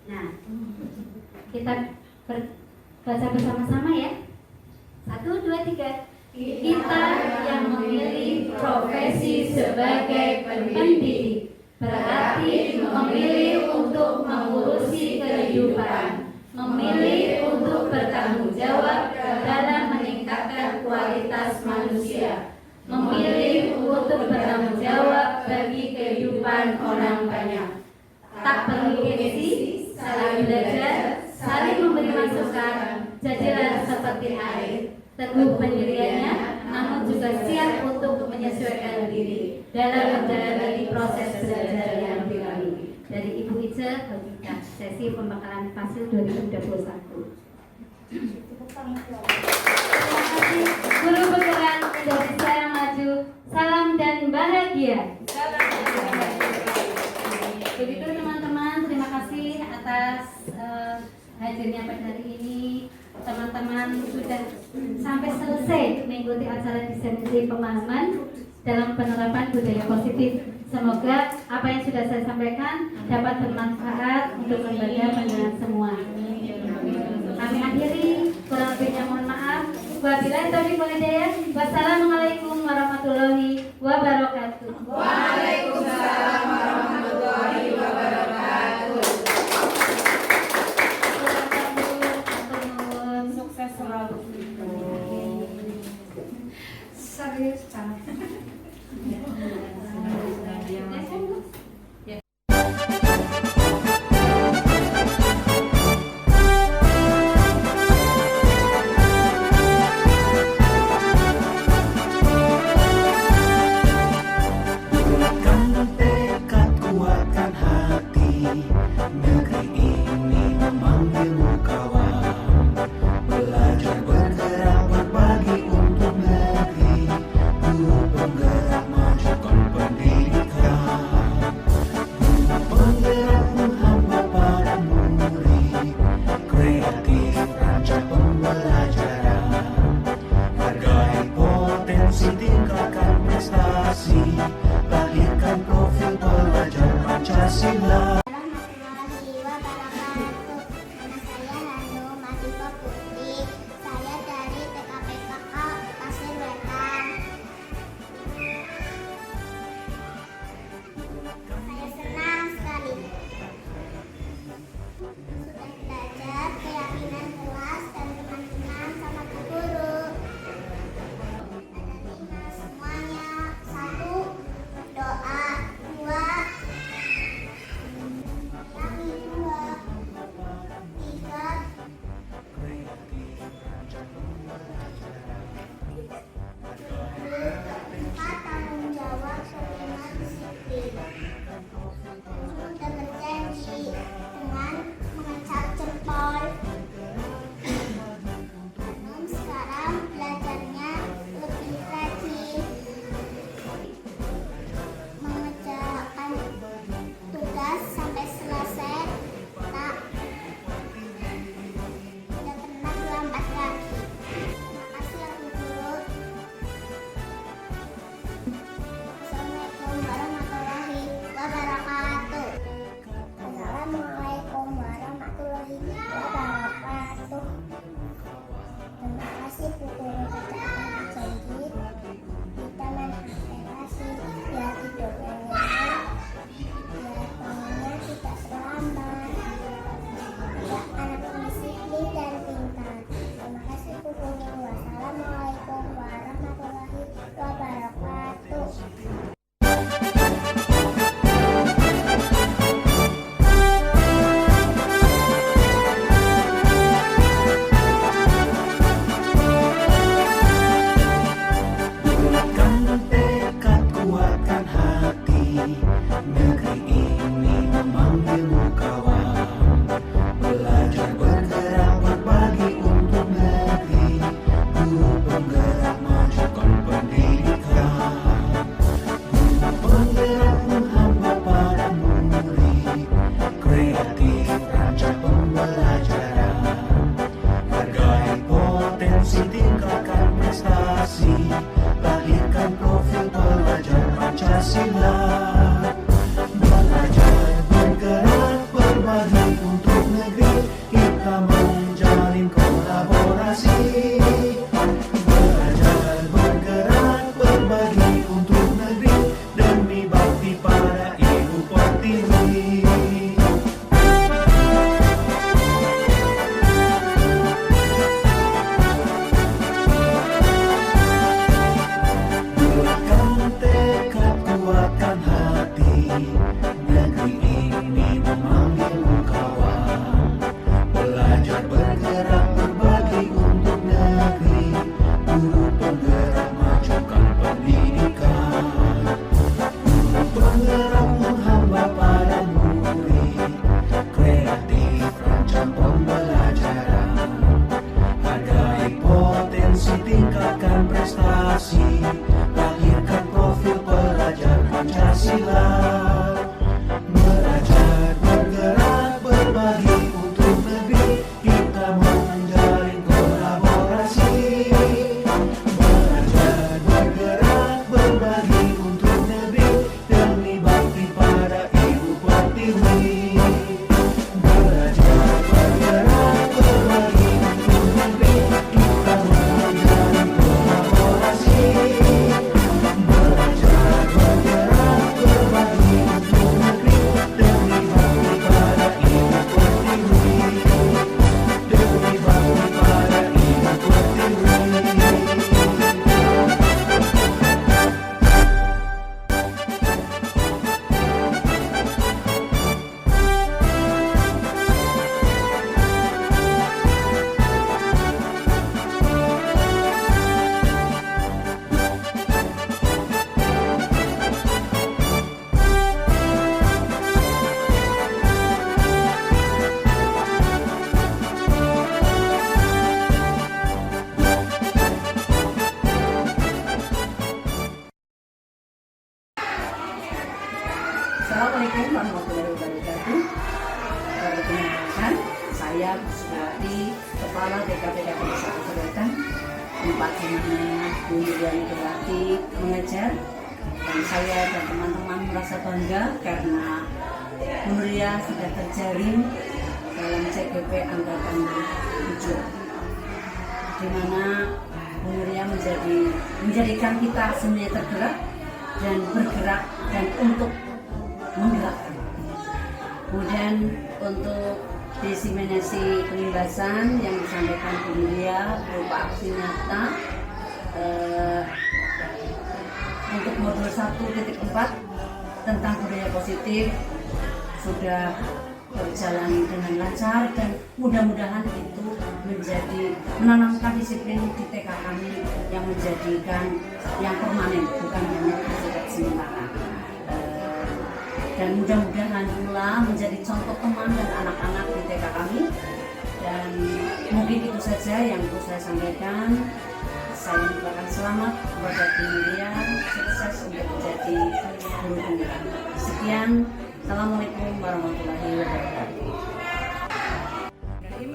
Nah, kita baca bersama-sama ya. 1, 2, 3. Kita yang memilih profesi sebagai pendidik berarti memilih untuk mengurusi kehidupan, memilih untuk bertanggung jawab dalam meningkatkan kualitas manusia, memilih untuk bertanggung jawab bagi kehidupan orang banyak. Tak perlu gengsi, saling belajar, saling memberi masukan, jadilah seperti air, teguh pendiriannya, namun juga siap untuk menyesuaikan diri dalam menjalani proses belajar yang dilalui. Dari Ibu Ice, Bagikan, sesi pembekalan FASIL 2021. Terima kasih guru berperan Indonesia yang maju. Salam dan bahagia. Begitu teman-teman, terima kasih atas hadirnya pada hari ini. Teman-teman sudah sampai selesai mengikuti acara diseminasi pemahaman dalam penerapan budaya positif. Semoga apa yang sudah saya sampaikan dapat bermanfaat untuk lembaga pendengar semua. Kami akhiri, kurang lebihnya mohon maaf. Wabillahi taufiq wal hidayah. Wassalamualaikum warahmatullahi wabarakatuh. Waalaikumsalam warahmatullahi wabarakatuh. Sukses selalu. Serius banget. Pancasila. Belajar bergerak berbagi untuk negeri, kita menjalin kolaborasi. Belajar bergerak berbagi untuk negeri, demi bakti pada Ibu Pertiwi. Bulatkan tekad, kuatkan hati, negeri ini memanggilmu kawan. Belajar bergerak berbagi untuk negeri, guru penggerak majukan pendidikan. Guru penggerak menghamba pada murid, kreatif rancang pembelajaran. Hargai potensi, tingkatkan prestasi, lahirkan profil pelajar Pancasila. Belajar bergerak berbagi untuk negeri, kita menjalin kolaborasi. Belajar bergerak berbagi untuk negeri, demi bakti pada Ibu Pertiwi. Belajar bergerak berbagi untuk negeri, kita menjalin kolaborasi. Belajar bergerak berbagi untuk negeri, demi bakti pada Ibu Pertiwi. Demi bakti pada Ibu Pertiwi. Assalamualaikum warahmatullahi wabarakatuh. Perkenalkan, saya Bu Sugati, Kepala DKPKP Desa Keseluruhan, tempat di mana Bu Yuliani Berarti mengajar. Dan saya dan teman-teman merasa bangga karena Bu Nuria sudah terjaring dalam CGP Angkatan 7, di mana Bu Nuria menjadikan kita semuanya tergerak dan bergerak dan untuk menggerakkan. Kemudian untuk diseminasi penindasan yang disampaikan Bu Nuria berupa aksi nyata untuk modul 1.4 tentang budaya positif sudah berjalan dengan lancar, dan mudah-mudahan itu menanamkan disiplin di TK kami yang menjadikan yang permanen, bukan hanya bersifat sementara. Dan mudah-mudahan pula menjadi contoh teman dan anak-anak di TK kami. Dan mungkin itu saja yang perlu saya sampaikan. Saya mengucapkan selamat kepada Bu Nuria, sukses untuk menjadi guru penggerak. Sekian, Assalamualaikum warahmatullahi wabarakatuh.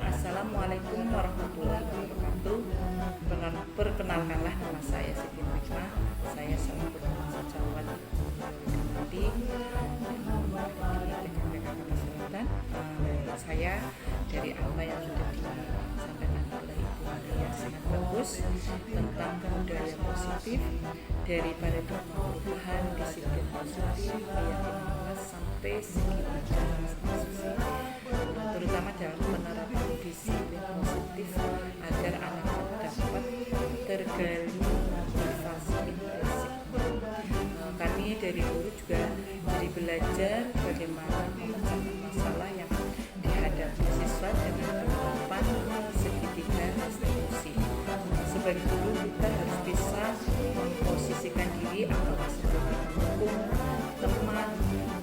Assalamualaikum warahmatullahi wabarakatuh. Perkenalkanlah, nama saya Siti Najma. Saya selaku sejawat di Selatan. Saya dari apa yang sudah disampaikan oleh Ibu Maria sangat bagus tentang budaya positif daripada perubahan disiplin positif, keyakinan sampai segi terutama dalam penerapan disiplin positif agar anak dapat tergali motivasi intensif. Kami dari guru juga jadi belajar bagaimana memecahkan masalah yang dihadapi siswa dengan penerapan segitiga restitusi. Sebagai guru kita harus bisa memposisikan diri apakah sebagai pendukung, teman,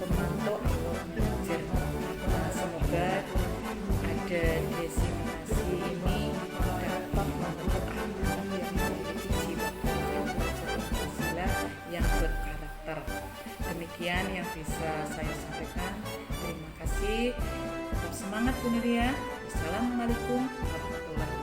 pemantau atau belajar. Semoga ada diseminasi ini dapat membentuk anak yang memiliki jiwa Pancasila yang berkarakter. Demikian yang bisa saya sampaikan. Terima kasih. Tetap semangat Bu Nuria. Assalamualaikum warahmatullahi wabarakatuh.